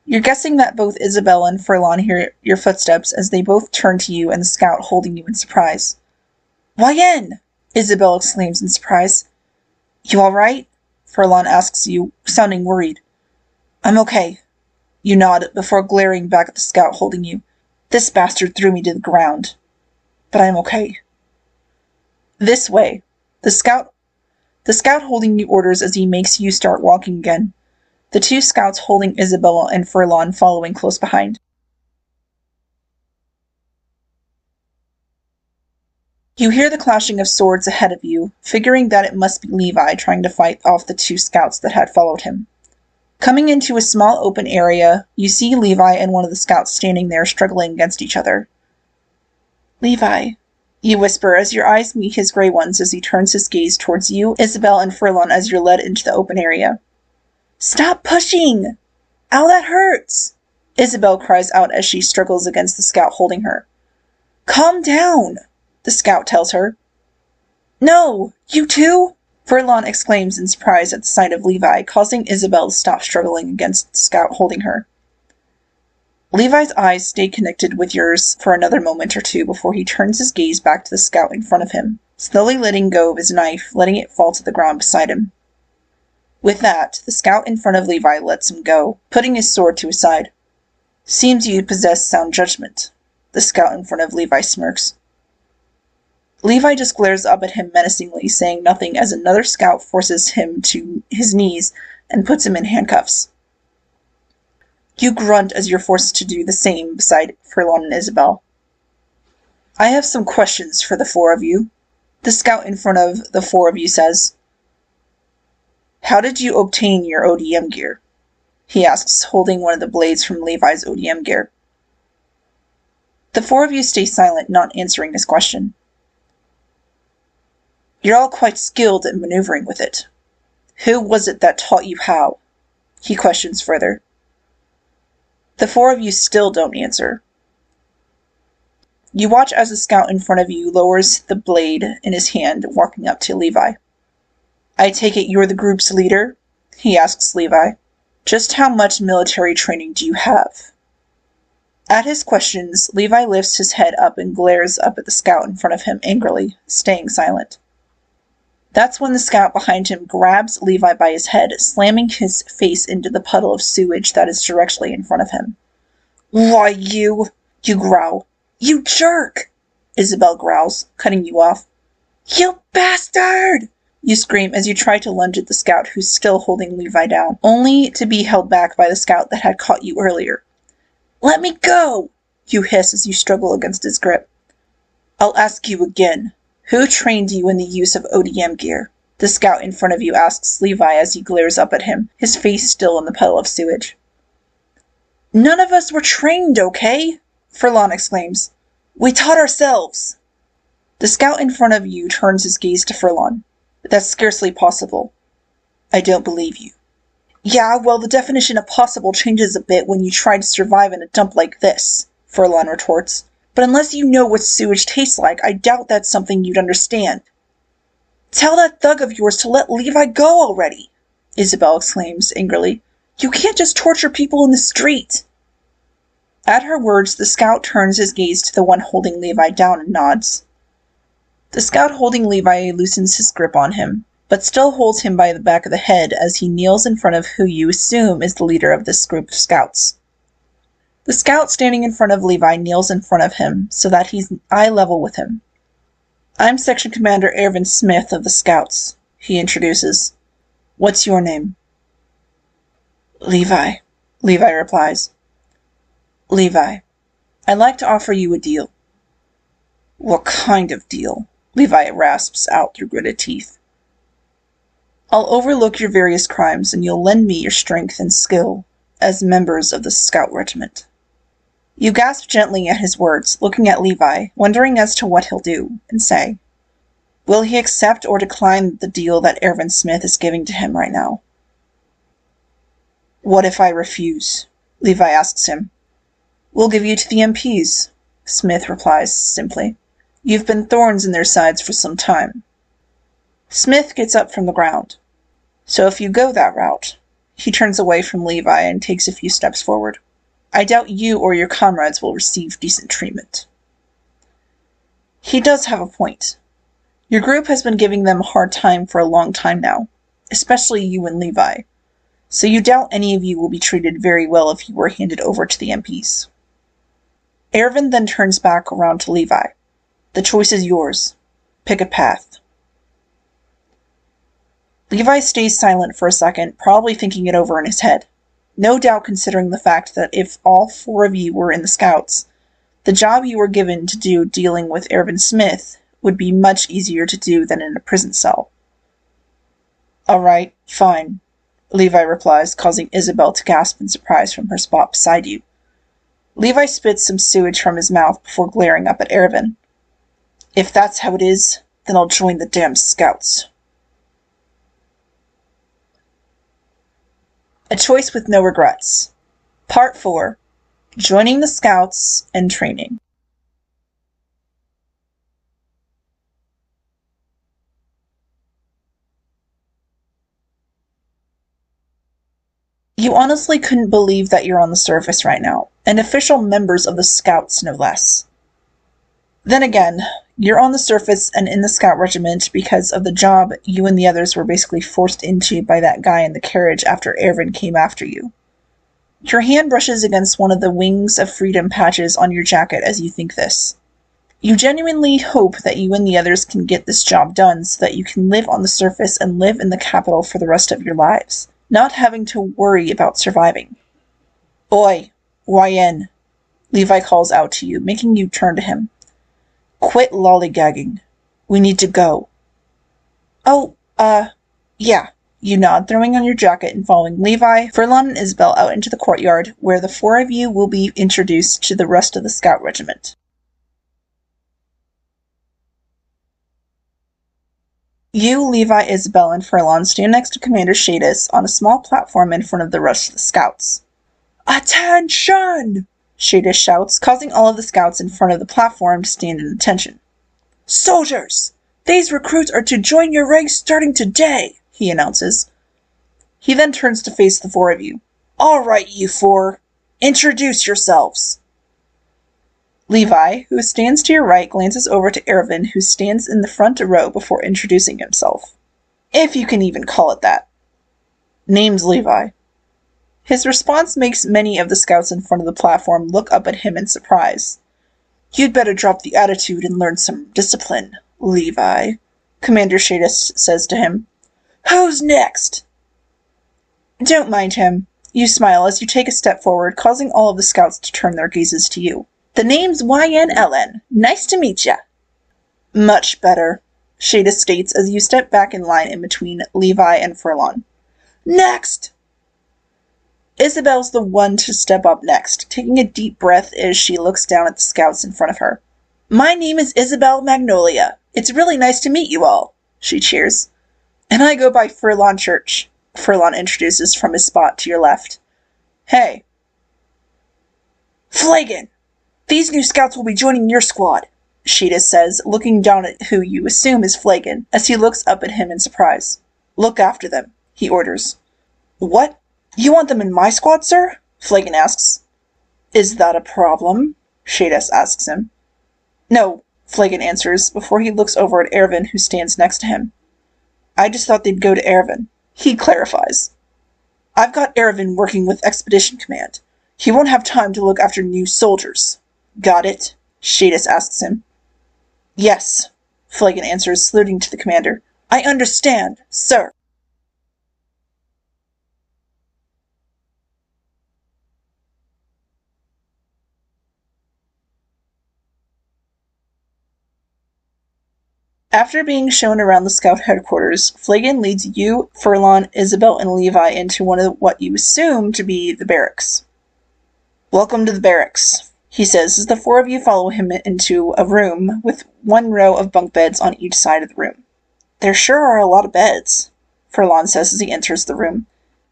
You're guessing that both Isabel and Furlon hear your footsteps as they both turn to you and the scout holding you in surprise. Why, Isabel exclaims in surprise. You all right? Furlon asks you, sounding worried. I'm okay. You nod before glaring back at the scout holding you. This bastard threw me to the ground. But I'm okay. This way. The scout holding you orders as he makes you start walking again. The two scouts holding Isabel and Furlon following close behind. You hear the clashing of swords ahead of you, figuring that it must be Levi trying to fight off the two scouts that had followed him. Coming into a small open area, you see Levi and one of the scouts standing there struggling against each other. Levi, you whisper as your eyes meet his gray ones as he turns his gaze towards you, Isabel, and Furlon as you're led into the open area. Stop pushing! Ow, that hurts! Isabel cries out as she struggles against the scout holding her. Calm down! The scout tells her. No! You too? Furlon exclaims in surprise at the sight of Levi, causing Isabel to stop struggling against the scout holding her. Levi's eyes stay connected with yours for another moment or two before he turns his gaze back to the scout in front of him, slowly letting go of his knife, letting it fall to the ground beside him. With that, the scout in front of Levi lets him go, putting his sword to his side. Seems you possess sound judgment. The scout in front of Levi smirks. Levi just glares up at him menacingly, saying nothing as another scout forces him to his knees and puts him in handcuffs. You grunt as you're forced to do the same beside Furlon and Isabel. I have some questions for the four of you. The scout in front of the four of you says. How did you obtain your ODM gear? He asks, holding one of the blades from Levi's ODM gear. The four of you stay silent, not answering his question. You're all quite skilled at maneuvering with it. Who was it that taught you how? He questions further. The four of you still don't answer. You watch as the scout in front of you lowers the blade in his hand, walking up to Levi. I take it you're the group's leader? He asks Levi. Just how much military training do you have? At his questions, Levi lifts his head up and glares up at the scout in front of him angrily, staying silent. That's when the scout behind him grabs Levi by his head, slamming his face into the puddle of sewage that is directly in front of him. Why, you growl. You jerk! Isabel growls, cutting you off. You bastard! You scream as you try to lunge at the scout who's still holding Levi down, only to be held back by the scout that had caught you earlier. Let me go! You hiss as you struggle against his grip. I'll ask you again. Who trained you in the use of ODM gear? The scout in front of you asks Levi as he glares up at him, his face still in the puddle of sewage. None of us were trained, okay? Furlon exclaims. We taught ourselves. The scout in front of you turns his gaze to Furlon. That's scarcely possible. I don't believe you. Yeah, well, the definition of possible changes a bit when you try to survive in a dump like this, Furlon retorts. But unless you know what sewage tastes like, I doubt that's something you'd understand. Tell that thug of yours to let Levi go already, Isabel exclaims angrily. You can't just torture people in the street. At her words, the scout turns his gaze to the one holding Levi down and nods. The scout holding Levi loosens his grip on him, but still holds him by the back of the head as he kneels in front of who you assume is the leader of this group of scouts. The scout standing in front of Levi kneels in front of him so that he's eye level with him. I'm Section Commander Ervin Smith of the Scouts, he introduces. What's your name? Levi, Levi replies. Levi, I'd like to offer you a deal. What kind of deal? Levi rasps out through gritted teeth. I'll overlook your various crimes and you'll lend me your strength and skill as members of the Scout Regiment. You gasp gently at his words, looking at Levi, wondering as to what he'll do, and say, will he accept or decline the deal that Ervin Smith is giving to him right now? What if I refuse? Levi asks him. We'll give you to the MPs, Smith replies simply. You've been thorns in their sides for some time. Smith gets up from the ground. So if you go that route, he turns away from Levi and takes a few steps forward. I doubt you or your comrades will receive decent treatment. He does have a point. Your group has been giving them a hard time for a long time now, especially you and Levi, so you doubt any of you will be treated very well if you were handed over to the MPs. Ervin then turns back around to Levi. The choice is yours. Pick a path. Levi stays silent for a second, probably thinking it over in his head. No doubt considering the fact that if all four of you were in the Scouts, the job you were given to do dealing with Ervin Smith would be much easier to do than in a prison cell. All right, fine, Levi replies, causing Isabel to gasp in surprise from her spot beside you. Levi spits some sewage from his mouth before glaring up at Ervin. If that's how it is, then I'll join the damn Scouts. A Choice with No Regrets. Part 4. Joining the Scouts and Training. You honestly couldn't believe that you're on the surface right now, and official members of the Scouts no less. Then again, you're on the surface and in the Scout Regiment because of the job you and the others were basically forced into by that guy in the carriage after Ervin came after you. Your hand brushes against one of the Wings of Freedom patches on your jacket as you think this. You genuinely hope that you and the others can get this job done so that you can live on the surface and live in the capital for the rest of your lives, not having to worry about surviving. Oi, YN, Levi calls out to you, making you turn to him. Quit lollygagging. We need to go. Oh, yeah. You nod, throwing on your jacket and following Levi, Furlon, and Isabel out into the courtyard, where the four of you will be introduced to the rest of the Scout Regiment. You, Levi, Isabel, and Furlon stand next to Commander Shadis on a small platform in front of the rest of the Scouts. Attention! Shada shouts, causing all of the scouts in front of the platform to stand in attention. Soldiers! These recruits are to join your ranks starting today, he announces. He then turns to face the four of you. All right, you four. Introduce yourselves. Levi, who stands to your right, glances over to Ervin, who stands in the front row before introducing himself. If you can even call it that. Name's Levi. His response makes many of the scouts in front of the platform look up at him in surprise. You'd better drop the attitude and learn some discipline, Levi, Commander Shadis says to him. Who's next? Don't mind him. You smile as you take a step forward, causing all of the scouts to turn their gazes to you. The name's YNLN. Nice to meet ya. Much better, Shadis states as you step back in line in between Levi and Furlon. Next! Isabel's the one to step up next, taking a deep breath as she looks down at the scouts in front of her. My name is Isabel Magnolia. It's really nice to meet you all, she cheers. And I go by Furlon Church, Furlon introduces from his spot to your left. Hey. Flagon! These new scouts will be joining your squad, Sheeta says, looking down at who you assume is Flagon, as he looks up at him in surprise. Look after them, he orders. What? You want them in my squad, sir? Flagon asks. Is that a problem? Shadis asks him. No, Flagon answers, before he looks over at Ervin, who stands next to him. I just thought they'd go to Ervin. He clarifies. I've got Ervin working with Expedition Command. He won't have time to look after new soldiers. Got it? Shadis asks him. Yes, Flagon answers, saluting to the commander. I understand, sir. After being shown around the scout headquarters, Flagon leads you, Furlon, Isabel, and Levi into one of what you assume to be the barracks. Welcome to the barracks, he says as the four of you follow him into a room with one row of bunk beds on each side of the room. There sure are a lot of beds, Furlon says as he enters the room.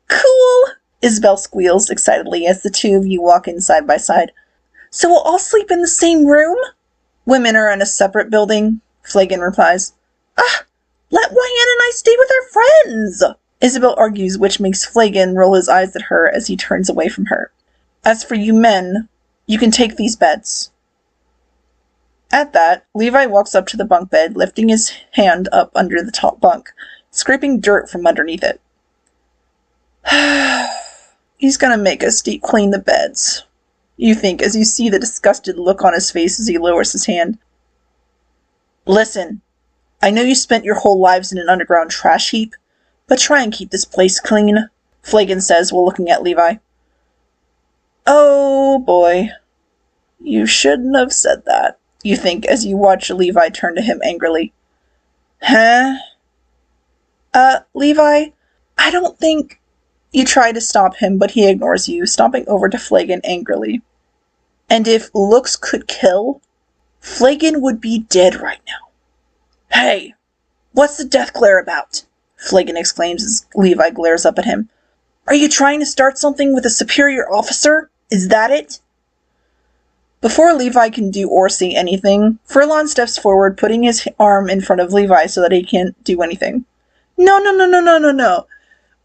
Cool, Isabel squeals excitedly as the two of you walk in side by side. So we'll all sleep in the same room? Women are in a separate building, Flagon replies. Let YN and I stay with our friends, Isabel argues, which makes Flagon roll his eyes at her as he turns away from her. As for you men, you can take these beds. At that, Levi walks up to the bunk bed, lifting his hand up under the top bunk, scraping dirt from underneath it. He's gonna make us deep clean the beds, you think as you see the disgusted look on his face as he lowers his hand. Listen, I know you spent your whole lives in an underground trash heap, but try and keep this place clean, Flagon says while looking at Levi. Oh boy, you shouldn't have said that, you think as you watch Levi turn to him angrily. Huh? Levi, I don't think... You try to stop him, but he ignores you, stomping over to Flagon angrily. And if looks could kill, Flagon would be dead right now. Hey, what's the death glare about? Flagon exclaims as Levi glares up at him. Are you trying to start something with a superior officer? Is that it? Before Levi can do or say anything, Furlon steps forward, putting his arm in front of Levi so that he can't do anything. No.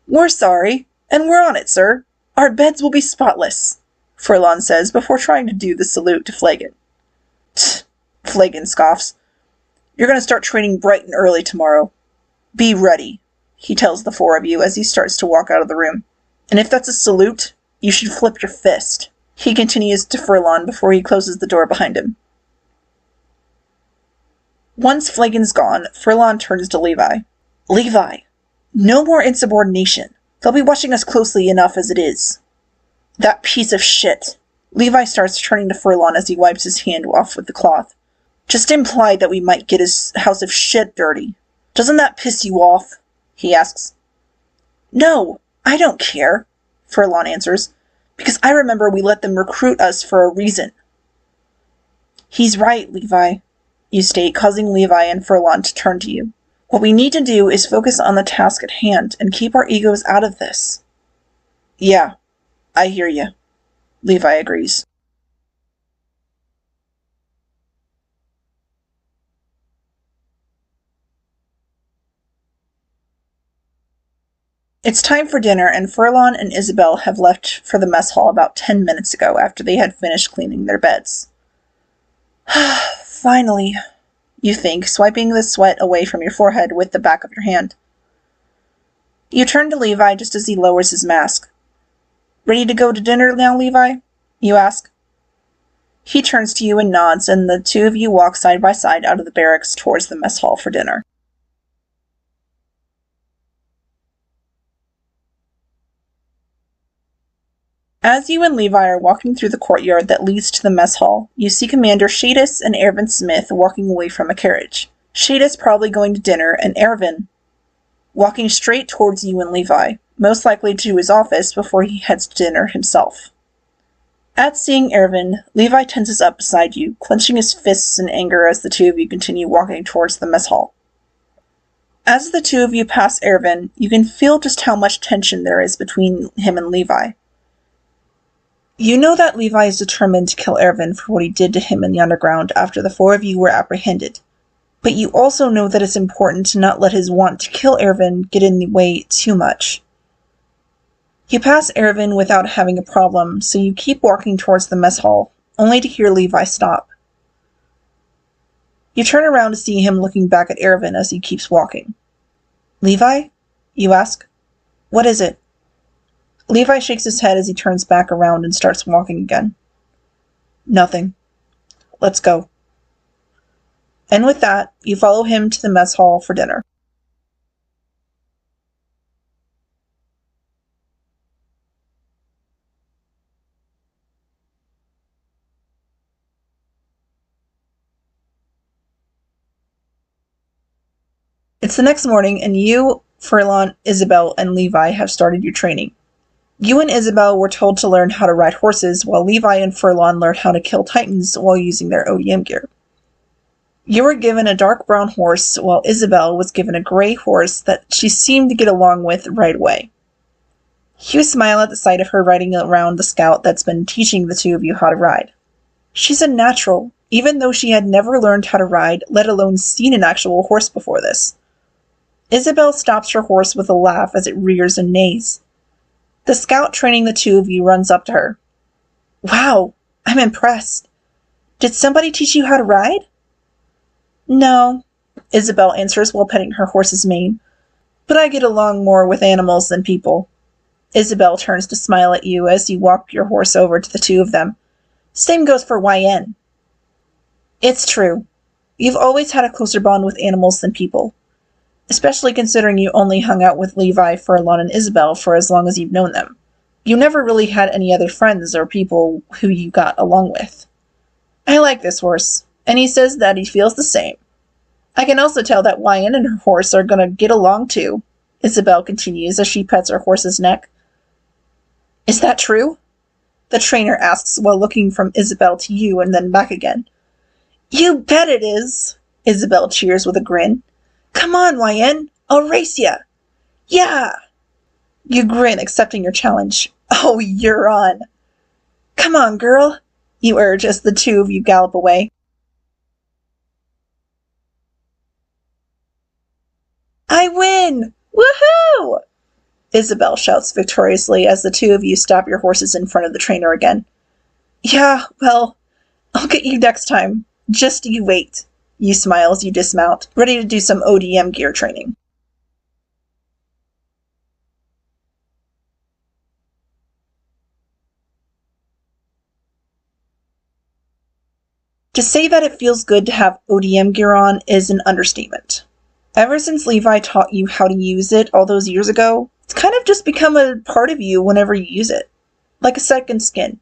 We're sorry, and we're on it, sir. Our beds will be spotless, Furlon says before trying to do the salute to Flagon. Tch, Flagon scoffs. You're going to start training bright and early tomorrow. Be ready, he tells the four of you as he starts to walk out of the room. And if that's a salute, you should flip your fist, he continues to Furlon before he closes the door behind him. Once Flagon's gone, Furlon turns to Levi. Levi, no more insubordination. They'll be watching us closely enough as it is. That piece of shit. Levi starts turning to Furlon as he wipes his hand off with the cloth. Just implied that we might get his house of shit dirty. Doesn't that piss you off? He asks. No, I don't care, Furlon answers, because I remember we let them recruit us for a reason. He's right, Levi, you state, causing Levi and Furlon to turn to you. What we need to do is focus on the task at hand and keep our egos out of this. Yeah, I hear you, Levi agrees. It's time for dinner, and Furlon and Isabel have left for the mess hall about 10 minutes ago after they had finished cleaning their beds. Finally, you think, swiping the sweat away from your forehead with the back of your hand. You turn to Levi just as he lowers his mask. Ready to go to dinner now, Levi? You ask. He turns to you and nods, and the two of you walk side by side out of the barracks towards the mess hall for dinner. As you and Levi are walking through the courtyard that leads to the mess hall, you see Commander Shadis and Ervin Smith walking away from a carriage. Shadis probably going to dinner, and Ervin walking straight towards you and Levi, most likely to his office before he heads to dinner himself. At seeing Ervin, Levi tenses up beside you, clenching his fists in anger as the two of you continue walking towards the mess hall. As the two of you pass Ervin, you can feel just how much tension there is between him and Levi. You know that Levi is determined to kill Ervin for what he did to him in the underground after the four of you were apprehended, but you also know that it's important to not let his want to kill Ervin get in the way too much. You pass Ervin without having a problem, so you keep walking towards the mess hall, only to hear Levi stop. You turn around to see him looking back at Ervin as he keeps walking. Levi? You ask. What is it? Levi shakes his head as he turns back around and starts walking again. Nothing. Let's go. And with that, you follow him to the mess hall for dinner. It's the next morning, and you, Furlon, Isabel, and Levi have started your training. You and Isabel were told to learn how to ride horses, while Levi and Furlon learned how to kill titans while using their ODM gear. You were given a dark brown horse, while Isabel was given a gray horse that she seemed to get along with right away. You smile at the sight of her riding around the scout that's been teaching the two of you how to ride. She's a natural, even though she had never learned how to ride, let alone seen an actual horse before this. Isabel stops her horse with a laugh as it rears and neighs. The scout training the two of you runs up to her. Wow, I'm impressed. Did somebody teach you how to ride? No, Isabel answers while petting her horse's mane, but I get along more with animals than people. Isabel turns to smile at you as you walk your horse over to the two of them. Same goes for YN. It's true. You've always had a closer bond with animals than people, especially considering you only hung out with Levi, Furlon, and Isabel for as long as you've known them. You never really had any other friends or people who you got along with. I like this horse, and he says that he feels the same. I can also tell that YN and her horse are going to get along too, Isabel continues as she pets her horse's neck. Is that true? The trainer asks while looking from Isabel to you and then back again. You bet it is, Isabel cheers with a grin. Come on, YN, I'll race ya. Yeah. You grin, accepting your challenge. Oh, you're on. Come on, girl, you urge as the two of you gallop away. I win! Woohoo! Isabel shouts victoriously as the two of you stop your horses in front of the trainer again. Yeah, well, I'll get you next time. Just you wait. You smile as you dismount, ready to do some ODM gear training. To say that it feels good to have ODM gear on is an understatement. Ever since Levi taught you how to use it all those years ago, it's kind of just become a part of you whenever you use it, like a second skin.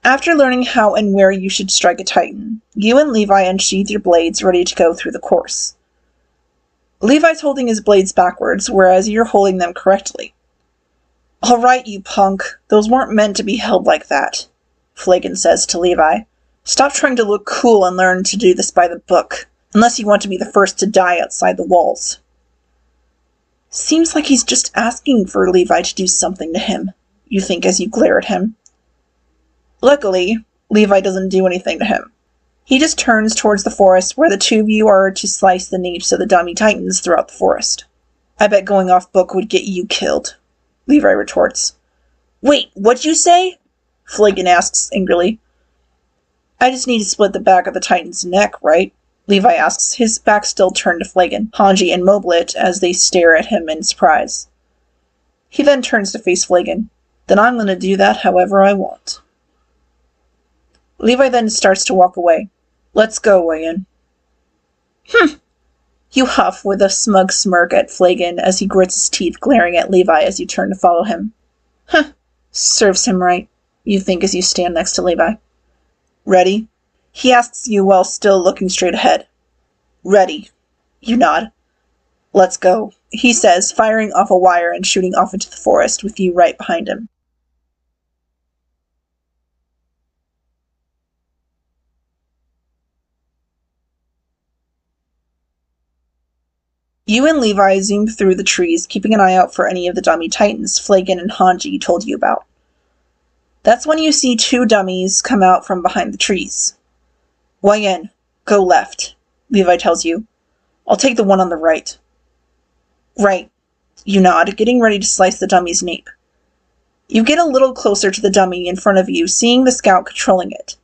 After learning how and where you should strike a titan, you and Levi unsheath your blades ready to go through the course. Levi's holding his blades backwards, whereas you're holding them correctly. All right, you punk, those weren't meant to be held like that, Flagon says to Levi. Stop trying to look cool and learn to do this by the book, unless you want to be the first to die outside the walls. Seems like he's just asking for Levi to do something to him, you think as you glare at him. Luckily, Levi doesn't do anything to him. He just turns towards the forest where the two of you are to slice the napes of the dummy titans throughout the forest. I bet going off book would get you killed, Levi retorts. Wait, what'd you say? Flagon asks angrily. I just need to split the back of the Titan's neck, right? Levi asks, his back still turned to Flagon, Hanji, and Moblit as they stare at him in surprise. He then turns to face Flagon. Then I'm going to do that however I want. Levi then starts to walk away. Let's go, Wayan. You huff with a smug smirk at Flagon as he grits his teeth, glaring at Levi as you turn to follow him. Serves him right, you think as you stand next to Levi. Ready? He asks you while still looking straight ahead. Ready. You nod. Let's go, he says, firing off a wire and shooting off into the forest with you right behind him. You and Levi zoom through the trees, keeping an eye out for any of the dummy titans Flagon and Hanji told you about. That's when you see two dummies come out from behind the trees. Wayan, go left, Levi tells you. I'll take the one on the right. Right, you nod, getting ready to slice the dummy's nape. You get a little closer to the dummy in front of you, seeing the scout controlling it.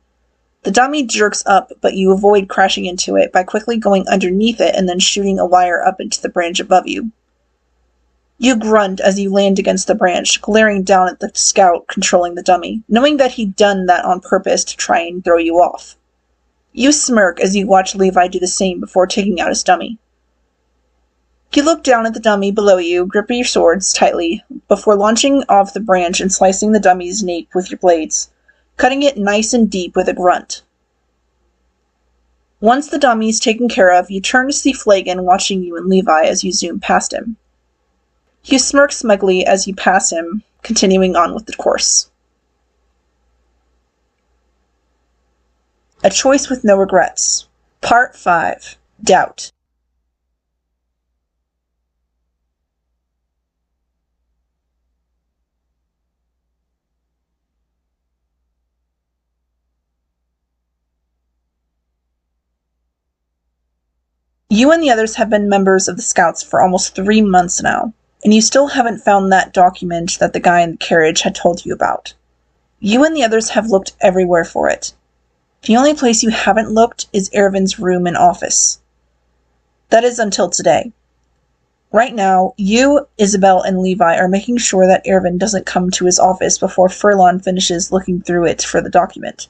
The dummy jerks up, but you avoid crashing into it by quickly going underneath it and then shooting a wire up into the branch above you. You grunt as you land against the branch, glaring down at the scout controlling the dummy, knowing that he'd done that on purpose to try and throw you off. You smirk as you watch Levi do the same before taking out his dummy. You look down at the dummy below you, gripping your swords tightly, before launching off the branch and slicing the dummy's nape with your blades, cutting it nice and deep with a grunt. Once the dummy's taken care of, you turn to see Flagon watching you and Levi as you zoom past him. You smirk smugly as you pass him, continuing on with the course. A Choice with No Regrets. Part 5. Doubt. You and the others have been members of the Scouts for almost 3 months now, and you still haven't found that document that the guy in the carriage had told you about. You and the others have looked everywhere for it. The only place you haven't looked is Ervin's room and office. That is until today. Right now, you, Isabel, and Levi are making sure that Ervin doesn't come to his office before Furlon finishes looking through it for the document.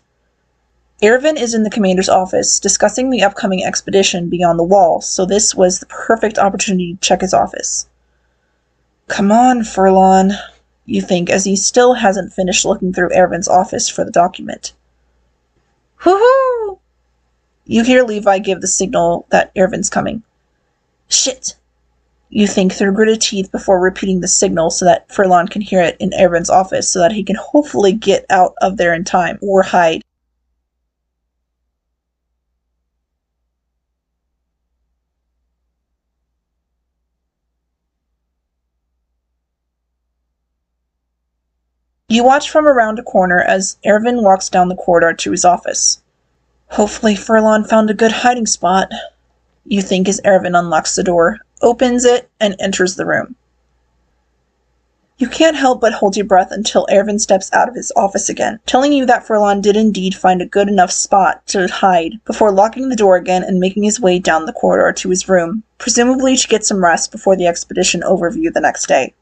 Ervin is in the commander's office, discussing the upcoming expedition beyond the wall, so this was the perfect opportunity to check his office. Come on, Furlon, you think, as he still hasn't finished looking through Ervin's office for the document. Woohoo! You hear Levi give the signal that Ervin's coming. Shit! You think through gritted teeth before repeating the signal so that Furlon can hear it in Ervin's office so that he can hopefully get out of there in time, or hide. You watch from around a corner as Ervin walks down the corridor to his office. Hopefully Furlon found a good hiding spot, you think as Ervin unlocks the door, opens it, and enters the room. You can't help but hold your breath until Ervin steps out of his office again, telling you that Furlon did indeed find a good enough spot to hide before locking the door again and making his way down the corridor to his room, presumably to get some rest before the expedition overview the next day.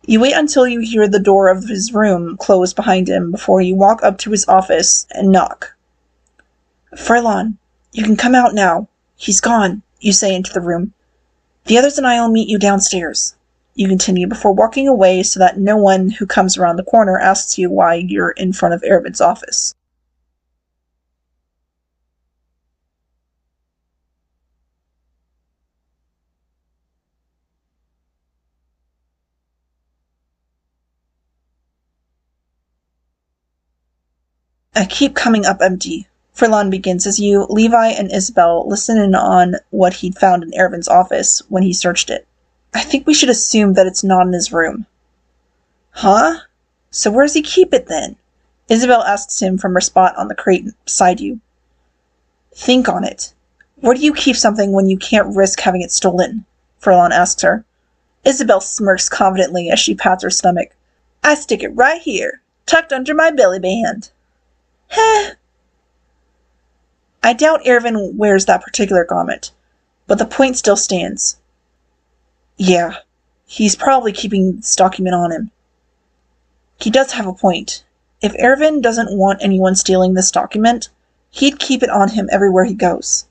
You wait until you hear the door of his room close behind him before you walk up to his office and knock. Furlon, you can come out now. He's gone, you say into the room. The others and I will meet you downstairs, you continue before walking away so that no one who comes around the corner asks you why you're in front of Ervin's office. I keep coming up empty, Furlon begins as you, Levi, and Isabel listen in on what he'd found in Ervin's office when he searched it. I think we should assume that it's not in his room. Huh? So where does he keep it then? Isabel asks him from her spot on the crate beside you. Think on it. Where do you keep something when you can't risk having it stolen? Furlon asks her. Isabel smirks confidently as she pats her stomach. I stick it right here, tucked under my belly band. Heh. I doubt Ervin wears that particular garment, but the point still stands. Yeah, he's probably keeping this document on him. He does have a point. If Ervin doesn't want anyone stealing this document, he'd keep it on him everywhere he goes.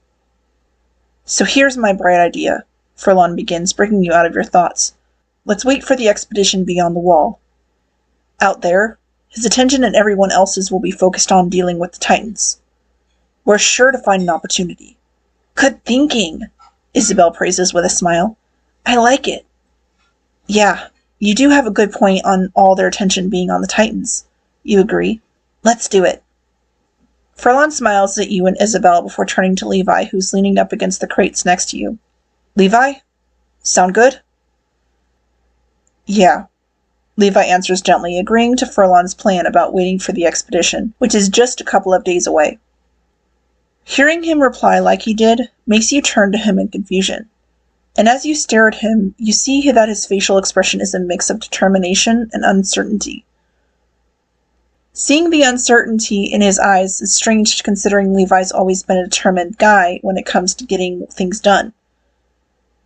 So here's my bright idea, Furlon begins, breaking you out of your thoughts. Let's wait for the expedition beyond the wall. Out there, his attention and everyone else's will be focused on dealing with the Titans. We're sure to find an opportunity. Good thinking, Isabel praises with a smile. I like it. Yeah, you do have a good point on all their attention being on the Titans. You agree? Let's do it. Furlon smiles at you and Isabel before turning to Levi, who's leaning up against the crates next to you. Levi? Sound good? Yeah. Levi answers gently, agreeing to Furlon's plan about waiting for the expedition, which is just a couple of days away. Hearing him reply like he did makes you turn to him in confusion. And as you stare at him, you see that his facial expression is a mix of determination and uncertainty. Seeing the uncertainty in his eyes is strange considering Levi's always been a determined guy when it comes to getting things done.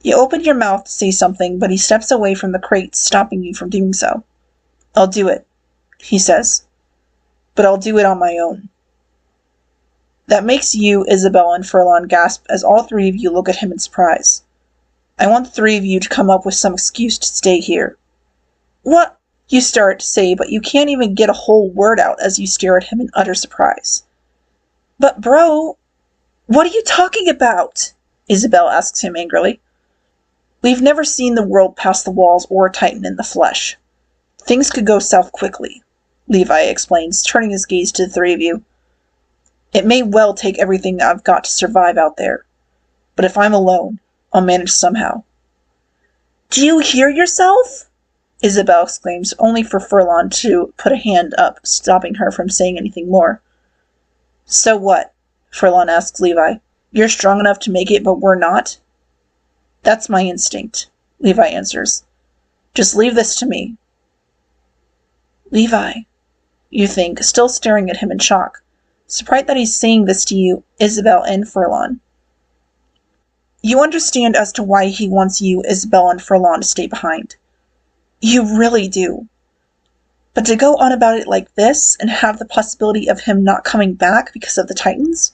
You open your mouth to say something, but he steps away from the crates, stopping you from doing so. I'll do it, he says. But I'll do it on my own. That makes you, Isabel, and Furlon gasp as all three of you look at him in surprise. I want the three of you to come up with some excuse to stay here. What? You start to say, but you can't even get a whole word out as you stare at him in utter surprise. But bro, what are you talking about? Isabel asks him angrily. We've never seen the world past the walls or a Titan in the flesh. Things could go south quickly, Levi explains, turning his gaze to the three of you. It may well take everything I've got to survive out there, but if I'm alone, I'll manage somehow. Do you hear yourself? Isabel exclaims, only for Furlon to put a hand up, stopping her from saying anything more. So what? Furlon asks Levi. You're strong enough to make it, but we're not? That's my instinct, Levi answers. Just leave this to me. Levi, you think, still staring at him in shock, surprised that he's saying this to you, Isabel and Furlon. You understand as to why he wants you, Isabel and Furlon, to stay behind. You really do. But to go on about it like this and have the possibility of him not coming back because of the Titans?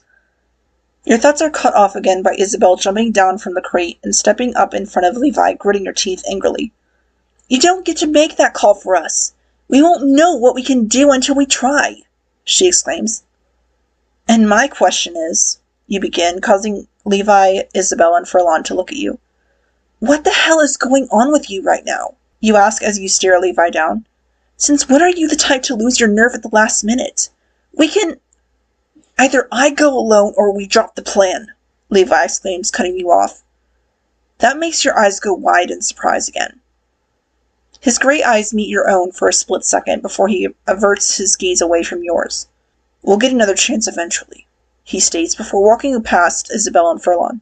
Your thoughts are cut off again by Isabel jumping down from the crate and stepping up in front of Levi, gritting her teeth angrily. You don't get to make that call for us. We won't know what we can do until we try, she exclaims. And my question is, you begin, causing Levi, Isabel, and Furlon to look at you. What the hell is going on with you right now? You ask as you stare Levi down. Since when are you the type to lose your nerve at the last minute? We can... Either I go alone or we drop the plan, Levi exclaims, cutting you off. That makes your eyes go wide in surprise again. His gray eyes meet your own for a split second before he averts his gaze away from yours. We'll get another chance eventually, he states before walking past Isabel and Furlon.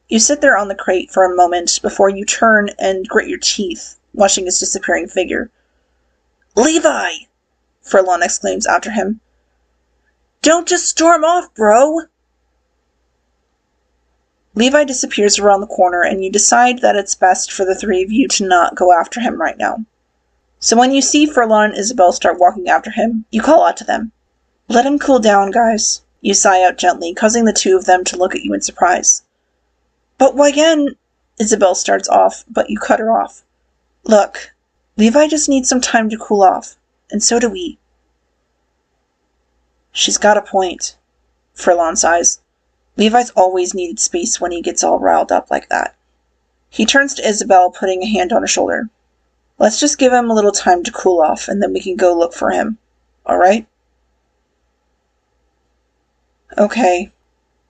You sit there on the crate for a moment before you turn and grit your teeth, watching his disappearing figure. Levi! Furlon exclaims after him. Don't just storm off, bro! Levi disappears around the corner, and you decide that it's best for the three of you to not go after him right now. So when you see Furlon and Isabel start walking after him, you call out to them. Let him cool down, guys. You sigh out gently, causing the two of them to look at you in surprise. But why again? Isabel starts off, but you cut her off. Look, Levi just needs some time to cool off, and so do we. She's got a point, Furlon sighs. Levi's always needed space when he gets all riled up like that. He turns to Isabel, putting a hand on her shoulder. Let's just give him a little time to cool off, and then we can go look for him. All right? Okay.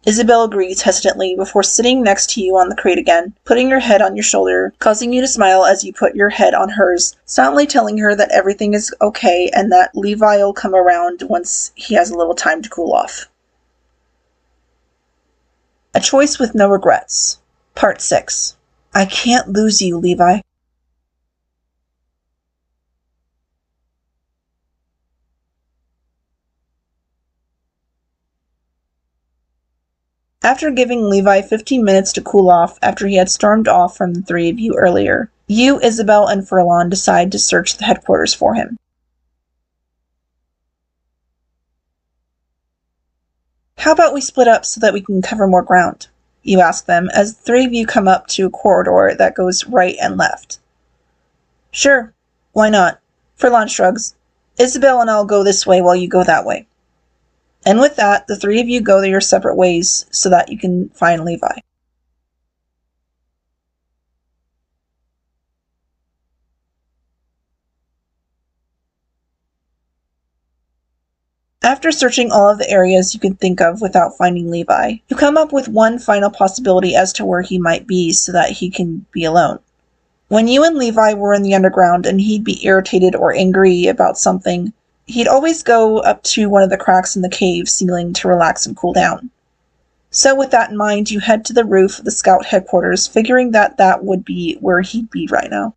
Isabel agrees hesitantly before sitting next to you on the crate again, putting her head on your shoulder, causing you to smile as you put your head on hers, silently telling her that everything is okay and that Levi will come around once he has a little time to cool off. A choice with no regrets. Part 6. I can't lose you, Levi. After giving Levi 15 minutes to cool off after he had stormed off from the three of you earlier, you, Isabel, and Furlon decide to search the headquarters for him. How about we split up so that we can cover more ground? You ask them as the three of you come up to a corridor that goes right and left. Sure, why not? Furlon shrugs. Isabel and I'll go this way while you go that way. And with that, the three of you go your separate ways so that you can find Levi. After searching all of the areas you could think of without finding Levi, you come up with one final possibility as to where he might be so that he can be alone. When you and Levi were in the underground and he'd be irritated or angry about something, he'd always go up to one of the cracks in the cave ceiling to relax and cool down. So with that in mind, you head to the roof of the scout headquarters, figuring that that would be where he'd be right now.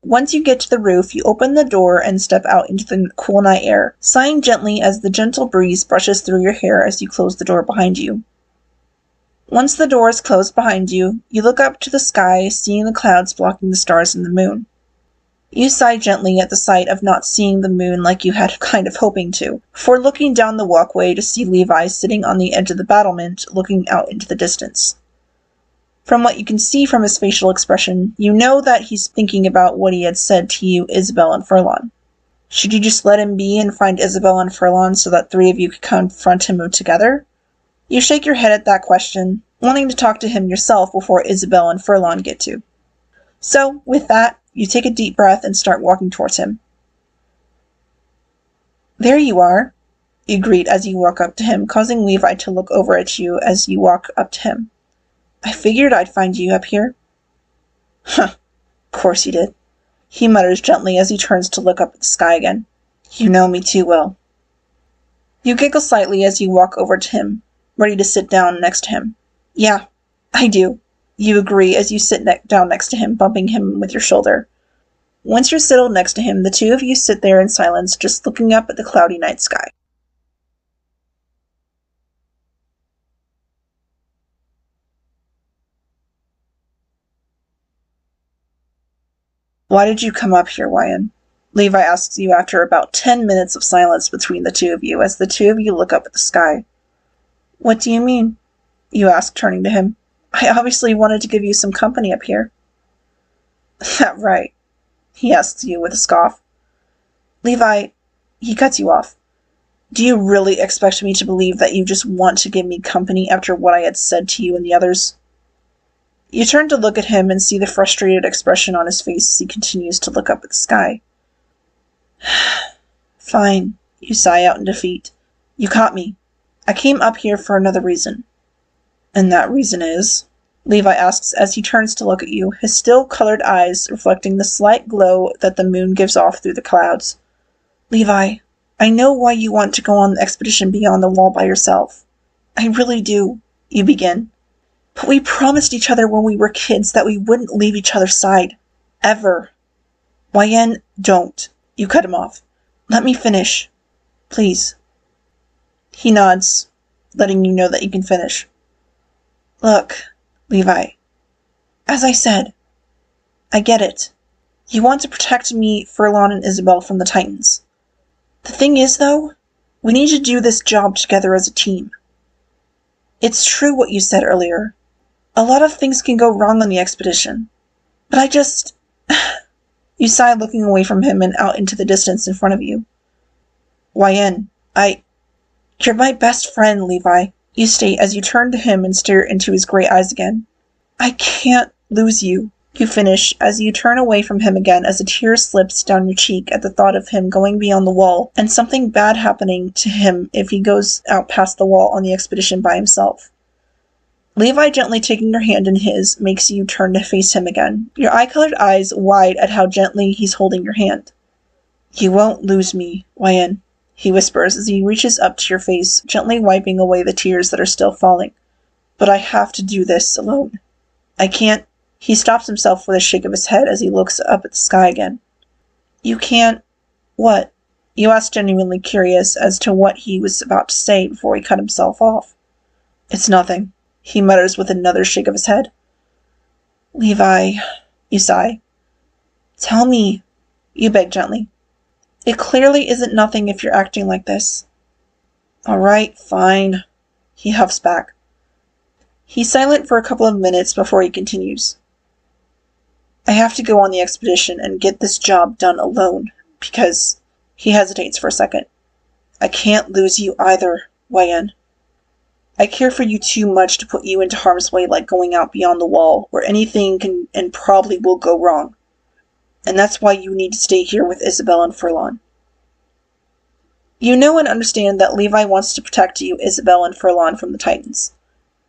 Once you get to the roof, you open the door and step out into the cool night air, sighing gently as the gentle breeze brushes through your hair as you close the door behind you. Once the door is closed behind you, you look up to the sky, seeing the clouds blocking the stars and the moon. You sigh gently at the sight of not seeing the moon like you had kind of hoping to, before looking down the walkway to see Levi sitting on the edge of the battlement, looking out into the distance. From what you can see from his facial expression, you know that he's thinking about what he had said to you, Isabel, and Furlon. Should you just let him be and find Isabel and Furlon so that three of you could confront him together? You shake your head at that question, wanting to talk to him yourself before Isabel and Furlon get to. So, with that, you take a deep breath and start walking towards him. There you are, you greet as you walk up to him, causing Levi to look over at you as you walk up to him. I figured I'd find you up here. Huh, of course you did, he mutters gently as he turns to look up at the sky again. You know me too well. You giggle slightly as you walk over to him, ready to sit down next to him. Yeah, I do, you agree as you sit down next to him, bumping him with your shoulder. Once you're settled next to him, the two of you sit there in silence, just looking up at the cloudy night sky. Why did you come up here, Wyan? Levi asks you after about 10 minutes of silence between the two of you as the two of you look up at the sky. What do you mean? You ask, turning to him. I obviously wanted to give you some company up here. That right? He asks you with a scoff. Levi, he cuts you off. Do you really expect me to believe that you just want to give me company after what I had said to you and the others? You turn to look at him and see the frustrated expression on his face as he continues to look up at the sky. Fine, you sigh out in defeat. You caught me. I came up here for another reason. And that reason is? Levi asks as he turns to look at you, his still-colored eyes reflecting the slight glow that the moon gives off through the clouds. Levi, I know why you want to go on the expedition beyond the wall by yourself. I really do, you begin. But we promised each other when we were kids that we wouldn't leave each other's side. Ever. Wyan, don't. You cut him off. Let me finish. Please. He nods, letting you know that you can finish. Look, Levi. As I said, I get it. You want to protect me, Furlon, and Isabel from the Titans. The thing is, though, we need to do this job together as a team. It's true what you said earlier. A lot of things can go wrong on the expedition. But I just... You sigh, looking away from him and out into the distance in front of you. Wyan, You're my best friend, Levi, you state as you turn to him and stare into his gray eyes again. I can't lose you, you finish as you turn away from him again as a tear slips down your cheek at the thought of him going beyond the wall and something bad happening to him if he goes out past the wall on the expedition by himself. Levi, gently taking your hand in his, makes you turn to face him again, your eye-colored eyes wide at how gently he's holding your hand. You won't lose me, YN, he whispers as he reaches up to your face, gently wiping away the tears that are still falling. But I have to do this alone. I can't. He stops himself with a shake of his head as he looks up at the sky again. You can't. What? You ask, genuinely curious as to what he was about to say before he cut himself off. It's nothing, he mutters with another shake of his head. Levi, you sigh. Tell me, you beg gently. It clearly isn't nothing if you're acting like this. All right, fine, he huffs back. He's silent for a couple of minutes before he continues. I have to go on the expedition and get this job done alone, because... He hesitates for a second. I can't lose you either, YN. I care for you too much to put you into harm's way like going out beyond the wall, where anything can and probably will go wrong. And that's why you need to stay here with Isabel and Furlon. You know and understand that Levi wants to protect you, Isabel and Furlon, from the Titans.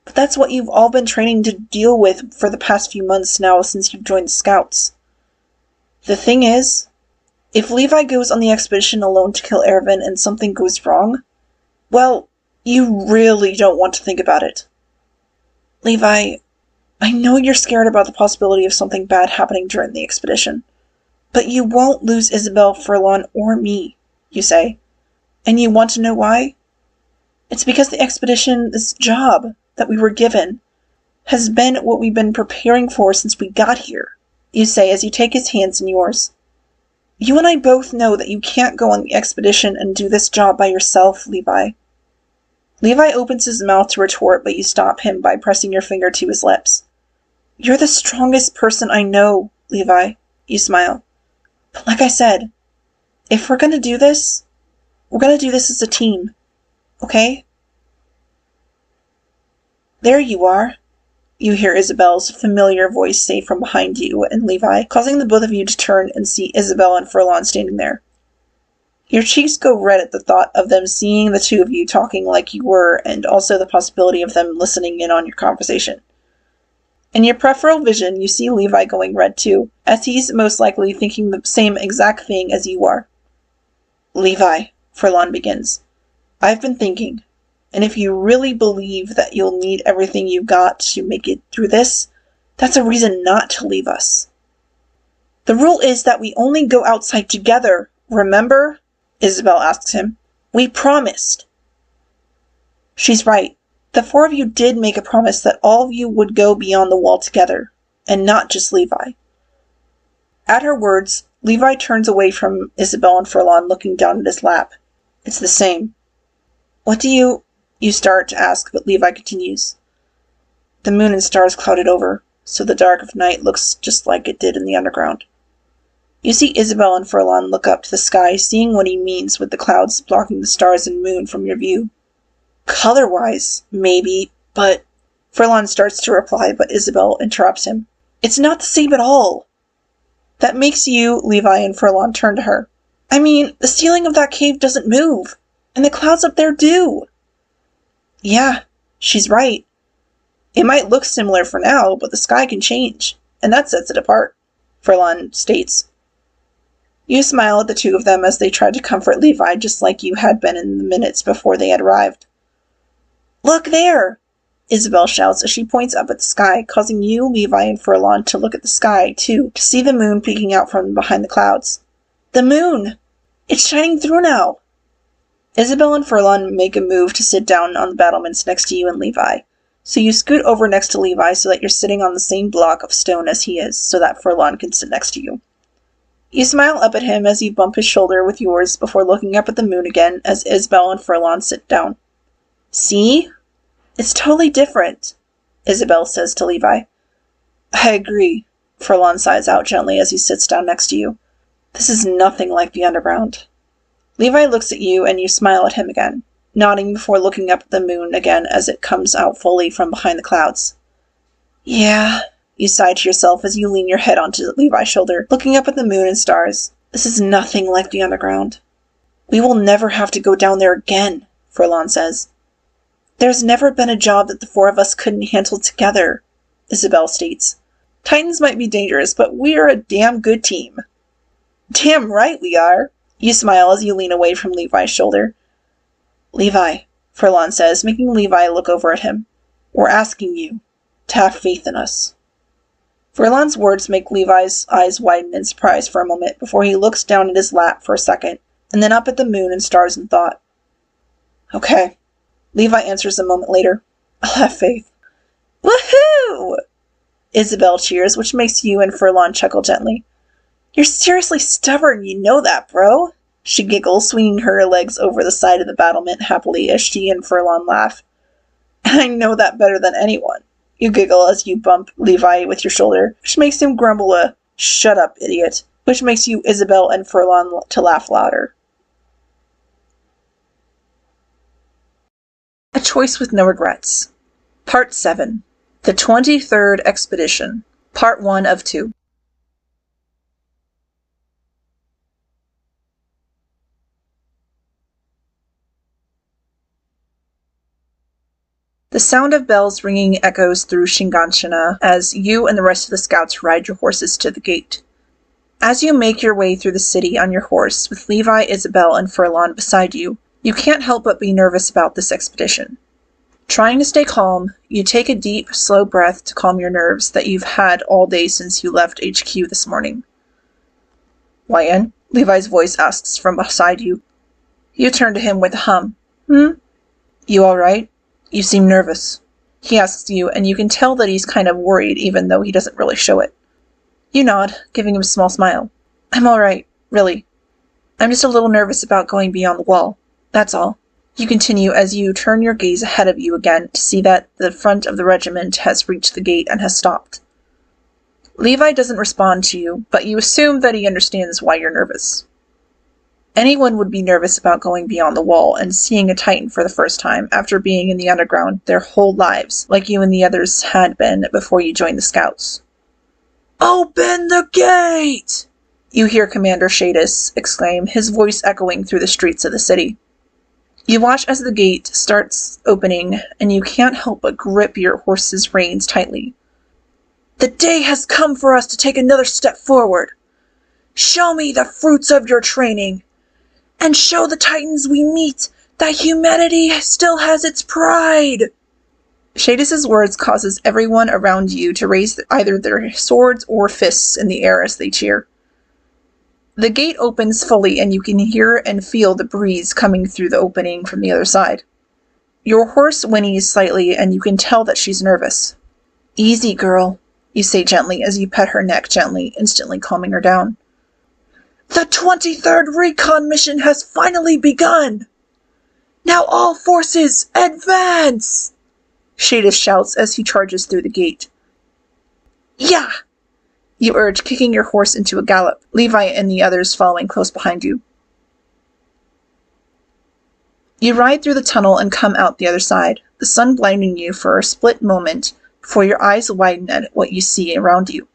But that's what you've all been training to deal with for the past few months now since you've joined the Scouts. The thing is, if Levi goes on the expedition alone to kill Erwin and something goes wrong, well, you really don't want to think about it. Levi, I know you're scared about the possibility of something bad happening during the expedition, but you won't lose Isabel, Furlon, or me, you say. And you want to know why? It's because the expedition, this job that we were given, has been what we've been preparing for since we got here, you say as you take his hands in yours. You and I both know that you can't go on the expedition and do this job by yourself, Levi. Levi opens his mouth to retort, but you stop him by pressing your finger to his lips. You're the strongest person I know, Levi, you smile. But like I said, if we're gonna do this, we're gonna do this as a team, okay? There you are, you hear Isabel's familiar voice say from behind you and Levi, causing the both of you to turn and see Isabel and Furlon standing there. Your cheeks go red at the thought of them seeing the two of you talking like you were, and also the possibility of them listening in on your conversation. In your peripheral vision, you see Levi going red too, as he's most likely thinking the same exact thing as you are. Levi, Furlon begins, I've been thinking. And if you really believe that you'll need everything you got to make it through this, that's a reason not to leave us. The rule is that we only go outside together, remember? Isabel asks him. We promised. She's right. The four of you did make a promise that all of you would go beyond the wall together, and not just Levi. At her words, Levi turns away from Isabel and Furlon, looking down at his lap. It's the same. What do you start to ask, but Levi continues. The moon and stars clouded over, so the dark of night looks just like it did in the underground. You see Isabel and Furlon look up to the sky, seeing what he means with the clouds blocking the stars and moon from your view. Color-wise, maybe, but... Furlon starts to reply, but Isabel interrupts him. It's not the same at all. That makes you, Levi and Furlon, turn to her. I mean, the ceiling of that cave doesn't move, and the clouds up there do. Yeah, she's right. It might look similar for now, but the sky can change, and that sets it apart, Furlon states. You smile at the two of them as they try to comfort Levi just like you had been in the minutes before they had arrived. Look there! Isabel shouts as she points up at the sky, causing you, Levi, and Furlon to look at the sky, too, to see the moon peeking out from behind the clouds. The moon! It's shining through now! Isabel and Furlon make a move to sit down on the battlements next to you and Levi. So you scoot over next to Levi so that you're sitting on the same block of stone as he is, so that Furlon can sit next to you. You smile up at him as you bump his shoulder with yours before looking up at the moon again as Isabel and Furlon sit down. See? It's totally different, Isabel says to Levi. I agree, Furlon sighs out gently as he sits down next to you. This is nothing like the underground. Levi looks at you and you smile at him again, nodding before looking up at the moon again as it comes out fully from behind the clouds. Yeah, you sigh to yourself as you lean your head onto Levi's shoulder, looking up at the moon and stars. This is nothing like the underground. We will never have to go down there again, Furlon says. There's never been a job that the four of us couldn't handle together, Isabel states. Titans might be dangerous, but we are a damn good team. Damn right we are. You smile as you lean away from Levi's shoulder. Levi, Furlon says, making Levi look over at him. We're asking you to have faith in us. Furlon's words make Levi's eyes widen in surprise for a moment before he looks down at his lap for a second, and then up at the moon and stars in thought. Okay, Levi answers a moment later. I'll have faith. Woohoo! Isabel cheers, which makes you and Furlon chuckle gently. You're seriously stubborn, you know that, bro. She giggles, swinging her legs over the side of the battlement happily as she and Furlon laugh. I know that better than anyone. You giggle as you bump Levi with your shoulder, which makes him grumble a shut up, idiot, which makes you, Isabel, and Furlon to laugh louder. A Choice with No Regrets. Part 7. The 23rd Expedition. Part 1 of 2. The sound of bells ringing echoes through Shinganshina as you and the rest of the scouts ride your horses to the gate. As you make your way through the city on your horse, with Levi, Isabel, and Furlon beside you, you can't help but be nervous about this expedition. Trying to stay calm, you take a deep, slow breath to calm your nerves that you've had all day since you left HQ this morning. Wyan, Levi's voice asks from beside you. You turn to him with a hum. You all right? You seem nervous. He asks you, and you can tell that he's kind of worried even though he doesn't really show it. You nod, giving him a small smile. I'm all right, really. I'm just a little nervous about going beyond the wall. That's all. You continue as you turn your gaze ahead of you again to see that the front of the regiment has reached the gate and has stopped. Levi doesn't respond to you, but you assume that he understands why you're nervous. Anyone would be nervous about going beyond the wall and seeing a Titan for the first time after being in the underground their whole lives, like you and the others had been before you joined the Scouts. Open the gate! You hear Commander Shadis exclaim, his voice echoing through the streets of the city. You watch as the gate starts opening, and you can't help but grip your horse's reins tightly. The day has come for us to take another step forward. Show me the fruits of your training, and show the Titans we meet that humanity still has its pride. Shadis's words causes everyone around you to raise either their swords or fists in the air as they cheer. The gate opens fully, and you can hear and feel the breeze coming through the opening from the other side. Your horse whinnies slightly, and you can tell that she's nervous. Easy, girl, you say gently as you pet her neck gently, instantly calming her down. The 23rd Recon mission has finally begun! Now all forces, advance! Shadis shouts as he charges through the gate. Yeah! You urge, kicking your horse into a gallop, Levi and the others following close behind you. You ride through the tunnel and come out the other side, the sun blinding you for a split moment before your eyes widen at what you see around you.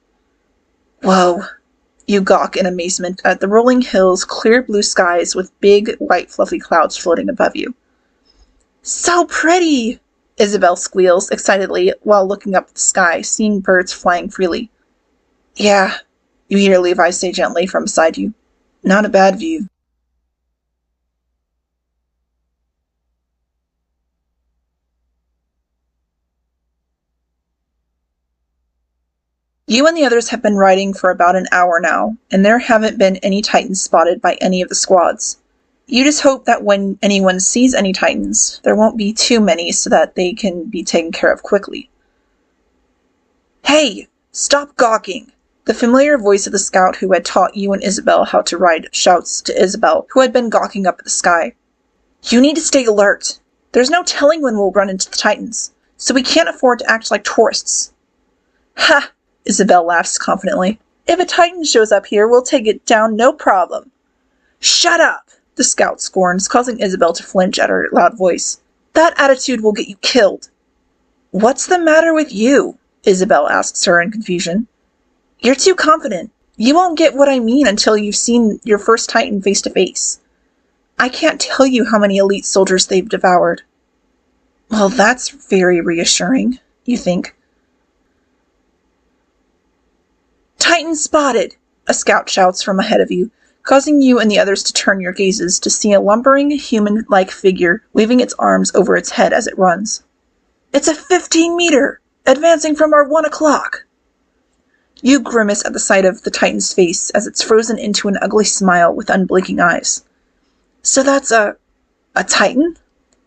Whoa! You gawk in amazement at the rolling hills, clear blue skies with big, white, fluffy clouds floating above you. So pretty! Isabel squeals excitedly while looking up at the sky, seeing birds flying freely. Yeah, you hear Levi say gently from beside you. Not a bad view. You and the others have been riding for about an hour now, and there haven't been any Titans spotted by any of the squads. You just hope that when anyone sees any Titans, there won't be too many so that they can be taken care of quickly. Hey! Stop gawking! The familiar voice of the scout who had taught you and Isabel how to ride shouts to Isabel, who had been gawking up at the sky. You need to stay alert. There's no telling when we'll run into the Titans, so we can't afford to act like tourists. Ha! Isabel laughs confidently. If a Titan shows up here, we'll take it down no problem. Shut up! The scout scorns, causing Isabel to flinch at her loud voice. That attitude will get you killed. What's the matter with you? Isabel asks her in confusion. You're too confident. You won't get what I mean until you've seen your first Titan face to face. I can't tell you how many elite soldiers they've devoured. Well, that's very reassuring, you think. Titan spotted! A scout shouts from ahead of you, causing you and the others to turn your gazes to see a lumbering, human-like figure waving its arms over its head as it runs. It's a 15-meter! Advancing from our 1 o'clock! You grimace at the sight of the Titan's face as it's frozen into an ugly smile with unblinking eyes. So that's a Titan?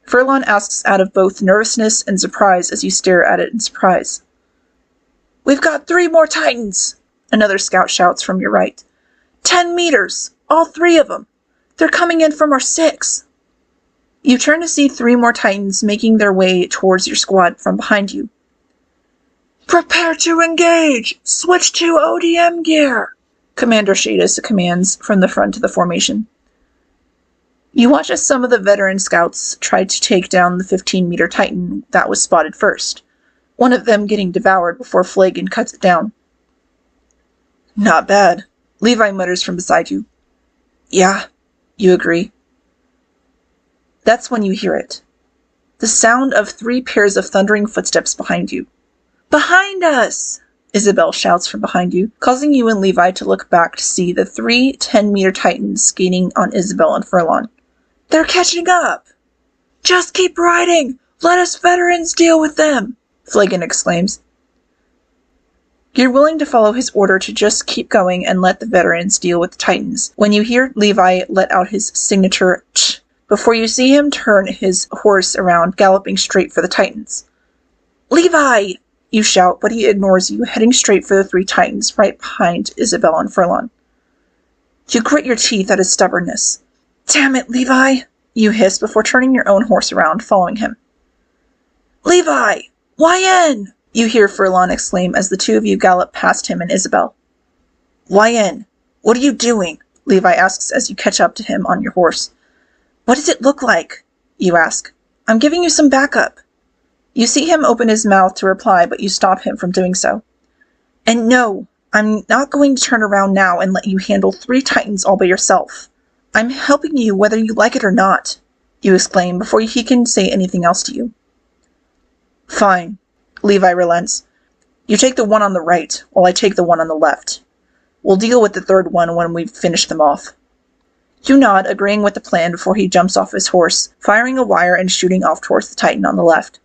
Furlon asks out of both nervousness and surprise as you stare at it in surprise. We've got 3 more Titans! Another scout shouts from your right. 10 meters! All 3 of them! They're coming in from our 6! You turn to see 3 more Titans making their way towards your squad from behind you. Prepare to engage! Switch to ODM gear! Commander Shadis commands from the front of the formation. You watch as some of the veteran scouts try to take down the 15-meter Titan that was spotted first, one of them getting devoured before Flagon cuts it down. Not bad, Levi mutters from beside you. Yeah, you agree. That's when you hear it. The sound of 3 pairs of thundering footsteps behind you. Behind us! Isabel shouts from behind you, causing you and Levi to look back to see the 3 10-meter Titans gaining on Isabel and Furlon. They're catching up! Just keep riding! Let us veterans deal with them! Flagon exclaims. You're willing to follow his order to just keep going and let the veterans deal with the Titans when you hear Levi let out his signature ch before you see him turn his horse around, galloping straight for the Titans. Levi! You shout, but he ignores you, heading straight for the 3 Titans right behind Isabel and Furlon. You grit your teeth at his stubbornness. Damn it, Levi! You hiss before turning your own horse around, following him. Levi! YN! You hear Furlon exclaim as the 2 of you gallop past him and Isabel. YN, what are you doing? Levi asks as you catch up to him on your horse. What does it look like? You ask. I'm giving you some backup. You see him open his mouth to reply, but you stop him from doing so. And no, I'm not going to turn around now and let you handle 3 Titans all by yourself. I'm helping you whether you like it or not, you exclaim before he can say anything else to you. Fine, Levi relents. You take the one on the right, while I take the one on the left. We'll deal with the 3rd one when we've finished them off. You nod, agreeing with the plan before he jumps off his horse, firing a wire and shooting off towards the Titan on the left.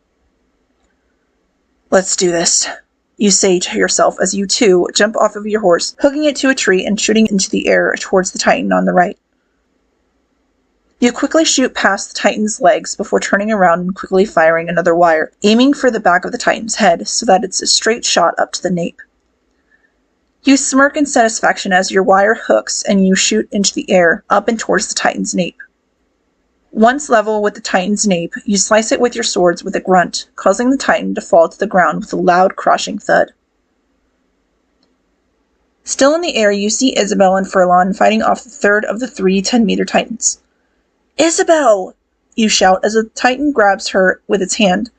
Let's do this, you say to yourself as you too jump off of your horse, hooking it to a tree and shooting into the air towards the Titan on the right. You quickly shoot past the Titan's legs before turning around and quickly firing another wire, aiming for the back of the Titan's head so that it's a straight shot up to the nape. You smirk in satisfaction as your wire hooks and you shoot into the air, up and towards the Titan's nape. Once level with the Titan's nape, you slice it with your swords with a grunt, causing the Titan to fall to the ground with a loud crashing thud. Still in the air, you see Isabel and Furlon fighting off the 3rd of the 3 10-meter Titans. Isabel! You shout as a Titan grabs her with its hand.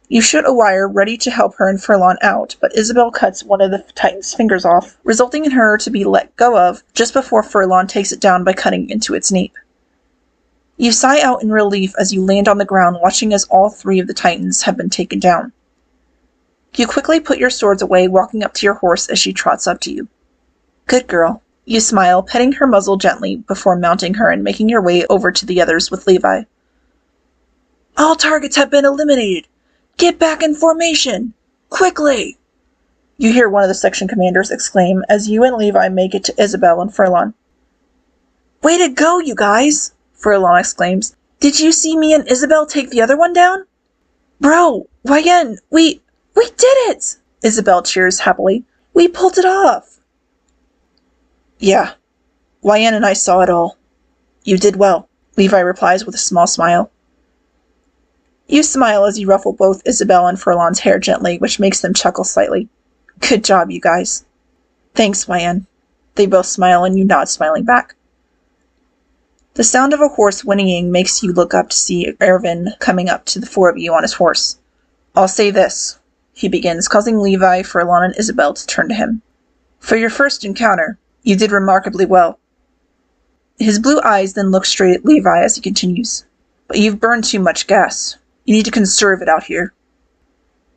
You shoot a wire ready to help her and Furlon out, but Isabel cuts one of the Titan's fingers off, resulting in her to be let go of just before Furlon takes it down by cutting into its nape. You sigh out in relief as you land on the ground, watching as all 3 of the Titans have been taken down. You quickly put your swords away, walking up to your horse as she trots up to you. Good girl. You smile, petting her muzzle gently before mounting her and making your way over to the others with Levi. All targets have been eliminated! Get back in formation! Quickly! You hear one of the section commanders exclaim as you and Levi make it to Isabel and Furlon. Way to go, you guys! Furlon exclaims. Did you see me and Isabel take the other one down? Bro, YN, we did it! Isabel cheers happily. We pulled it off! Yeah, YN and I saw it all. You did well, Levi replies with a small smile. You smile as you ruffle both Isabel and Furlon's hair gently, which makes them chuckle slightly. Good job, you guys. Thanks, YN. They both smile and you nod, smiling back. The sound of a horse whinnying makes you look up to see Ervin coming up to the 4 of you on his horse. I'll say this, he begins, causing Levi, Furlon, and Isabel to turn to him. For your first encounter, you did remarkably well. His blue eyes then look straight at Levi as he continues. But you've burned too much gas. You need to conserve it out here.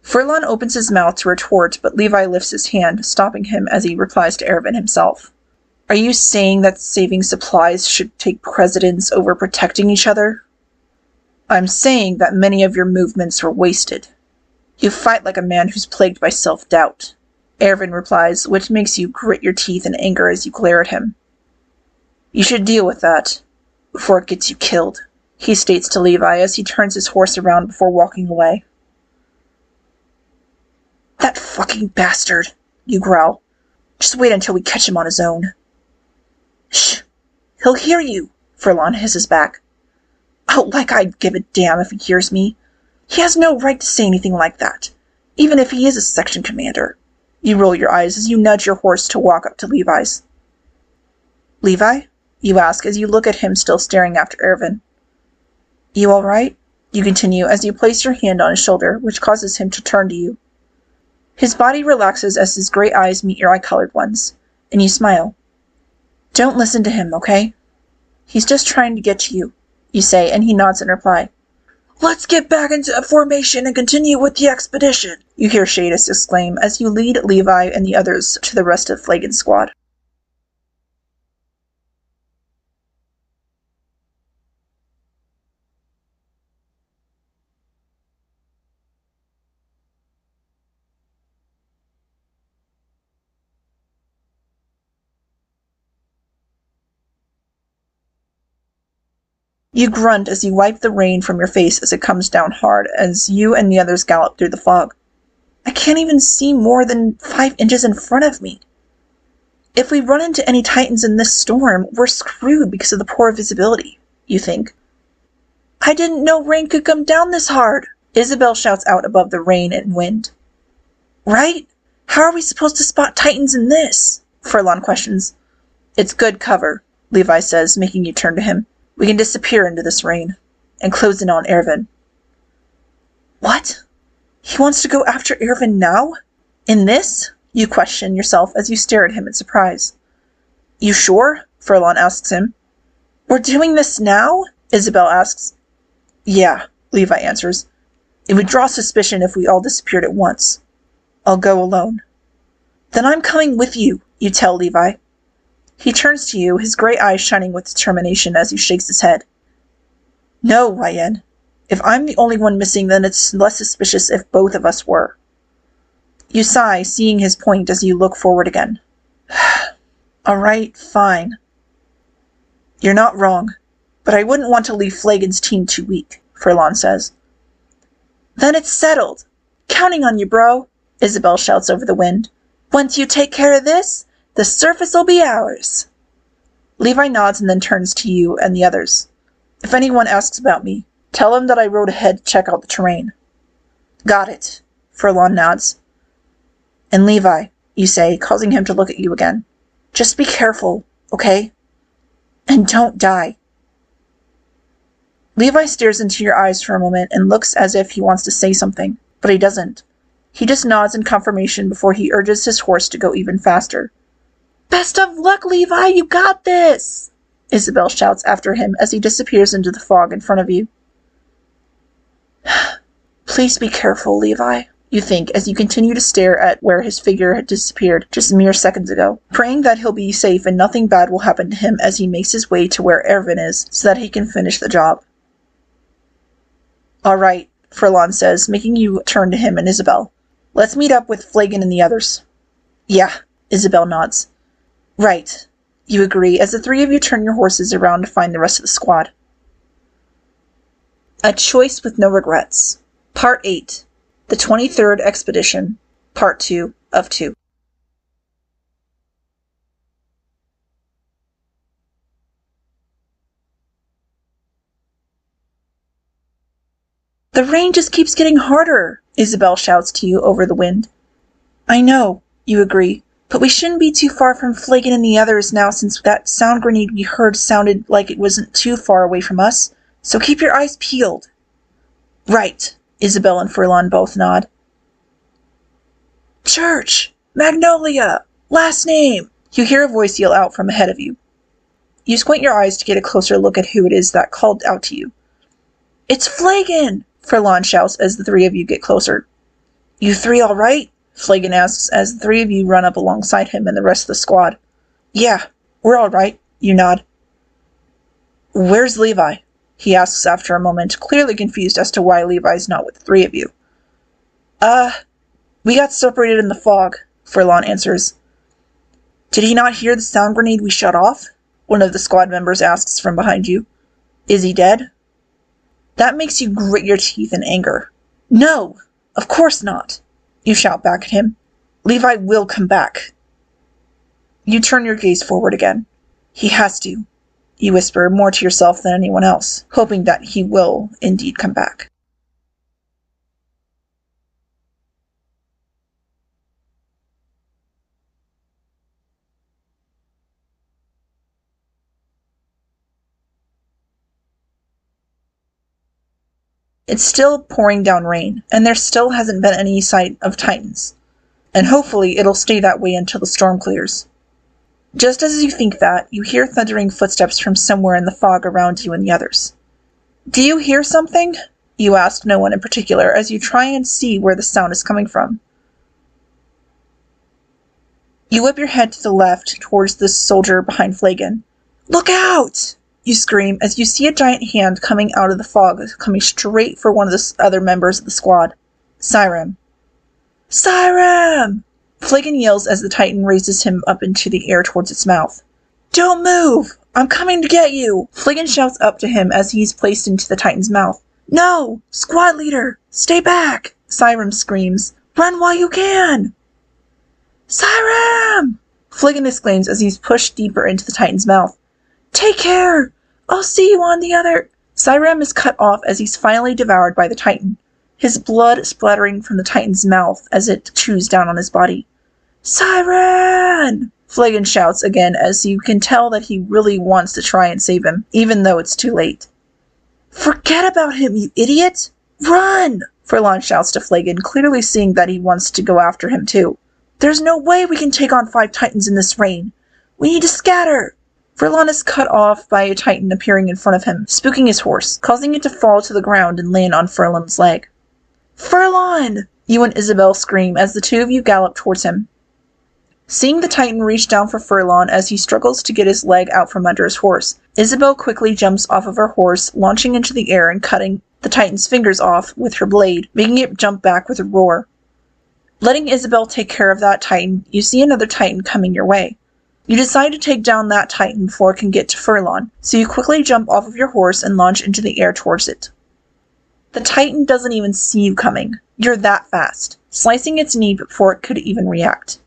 Furlon opens his mouth to retort, but Levi lifts his hand, stopping him as he replies to Ervin himself. Are you saying that saving supplies should take precedence over protecting each other? I'm saying that many of your movements were wasted. You fight like a man who's plagued by self-doubt, Ervin replies, which makes you grit your teeth in anger as you glare at him. You should deal with that before it gets you killed, he states to Levi as he turns his horse around before walking away. That fucking bastard, you growl. Just wait until we catch him on his own. Shh, he'll hear you, Furlon hisses back. Oh, like I'd give a damn if he hears me. He has no right to say anything like that, even if he is a section commander. You roll your eyes as you nudge your horse to walk up to Levi's. Levi? You ask as you look at him still staring after Ervin. You all right? You continue as you place your hand on his shoulder, which causes him to turn to you. His body relaxes as his gray eyes meet your eye-colored ones, and you smile. Don't listen to him, okay? He's just trying to get to you, you say, and he nods in reply. Let's get back into formation and continue with the expedition, you hear Shadis exclaim as you lead Levi and the others to the rest of Flagon's squad. You grunt as you wipe the rain from your face as it comes down hard as you and the others gallop through the fog. I can't even see more than 5 inches in front of me. If we run into any titans in this storm, we're screwed because of the poor visibility, you think. I didn't know rain could come down this hard, Isabel shouts out above the rain and wind. Right? How are we supposed to spot titans in this? Furlon questions. It's good cover, Levi says, making you turn to him. We can disappear into this rain, and close in on Ervin. What? He wants to go after Ervin now? In this? You question yourself as you stare at him in surprise. You sure? Furlon asks him. We're doing this now? Isabel asks. Yeah, Levi answers. It would draw suspicion if we all disappeared at once. I'll go alone. Then I'm coming with you, you tell Levi. He turns to you, his gray eyes shining with determination as he shakes his head. No, Ryan. If I'm the only one missing, then it's less suspicious if both of us were. You sigh, seeing his point as you look forward again. All right, fine. You're not wrong, but I wouldn't want to leave Flagon's team too weak, Furlon says. Then it's settled. Counting on you, bro, Isabel shouts over the wind. Once you take care of this, the surface will be ours. Levi nods and then turns to you and the others. If anyone asks about me, tell them that I rode ahead to check out the terrain. Got it, Furlon nods. And Levi, you say, causing him to look at you again. Just be careful, okay? And don't die. Levi stares into your eyes for a moment and looks as if he wants to say something, but he doesn't. He just nods in confirmation before he urges his horse to go even faster. Best of luck, Levi, you got this! Isabel shouts after him as he disappears into the fog in front of you. Please be careful, Levi, you think as you continue to stare at where his figure had disappeared just mere seconds ago, praying that he'll be safe and nothing bad will happen to him as he makes his way to where Ervin is so that he can finish the job. All right, Furlon says, making you turn to him and Isabel. Let's meet up with Flagon and the others. Yeah, Isabel nods. Right, you agree as the three of you turn your horses around to find the rest of the squad. A Choice with No Regrets. Part 8. The 23rd Expedition. Part 2 of 2. The rain just keeps getting harder, Isabel shouts to you over the wind. I know, you agree. But we shouldn't be too far from Flagon and the others now since that sound grenade we heard sounded like it wasn't too far away from us. So keep your eyes peeled. Right, Isabel and Furlon both nod. Church! Magnolia! Last name! You hear a voice yell out from ahead of you. You squint your eyes to get a closer look at who it is that called out to you. It's Flagon! Furlon shouts as the three of you get closer. You three all right? Flagon asks as the three of you run up alongside him and the rest of the squad. Yeah, we're all right, you nod. Where's Levi? He asks after a moment, clearly confused as to why Levi's not with the three of you. We got separated in the fog, Furlon answers. Did he not hear the sound grenade we shut off? One of the squad members asks from behind you. Is he dead? That makes you grit your teeth in anger. No, of course not, you shout back at him. Levi will come back. You turn your gaze forward again. He has to, you whisper more to yourself than anyone else, hoping that he will indeed come back. It's still pouring down rain, and there still hasn't been any sight of Titans. And hopefully it'll stay that way until the storm clears. Just as you think that, you hear thundering footsteps from somewhere in the fog around you and the others. Do you hear something? You ask no one in particular as you try and see where the sound is coming from. You whip your head to the left towards the soldier behind Flagon. Look out! You scream as you see a giant hand coming out of the fog, coming straight for one of the other members of the squad. Siram. Siram! Flagon yells as the Titan raises him up into the air towards its mouth. Don't move! I'm coming to get you! Flagon shouts up to him as he's placed into the Titan's mouth. No! Squad leader! Stay back! Siram screams. Run while you can! Siram! Flagon exclaims as he's pushed deeper into the Titan's mouth. Take care! I'll see you on the other... Siram is cut off as he's finally devoured by the Titan, his blood splattering from the Titan's mouth as it chews down on his body. Siren! Flagon shouts again as you can tell that he really wants to try and save him, even though it's too late. Forget about him, you idiot! Run! Furlon shouts to Flagon, clearly seeing that he wants to go after him too. There's no way we can take on 5 Titans in this rain. We need to scatter! Furlon is cut off by a Titan appearing in front of him, spooking his horse, causing it to fall to the ground and land on Furlon's leg. Furlon! You and Isabel scream as the two of you gallop towards him. Seeing the Titan reach down for Furlon as he struggles to get his leg out from under his horse, Isabel quickly jumps off of her horse, launching into the air and cutting the Titan's fingers off with her blade, making it jump back with a roar. Letting Isabel take care of that Titan, you see another Titan coming your way. You decide to take down that Titan before it can get to Furlon, so you quickly jump off of your horse and launch into the air towards it. The Titan doesn't even see you coming. You're that fast, slicing its knee before it could even react.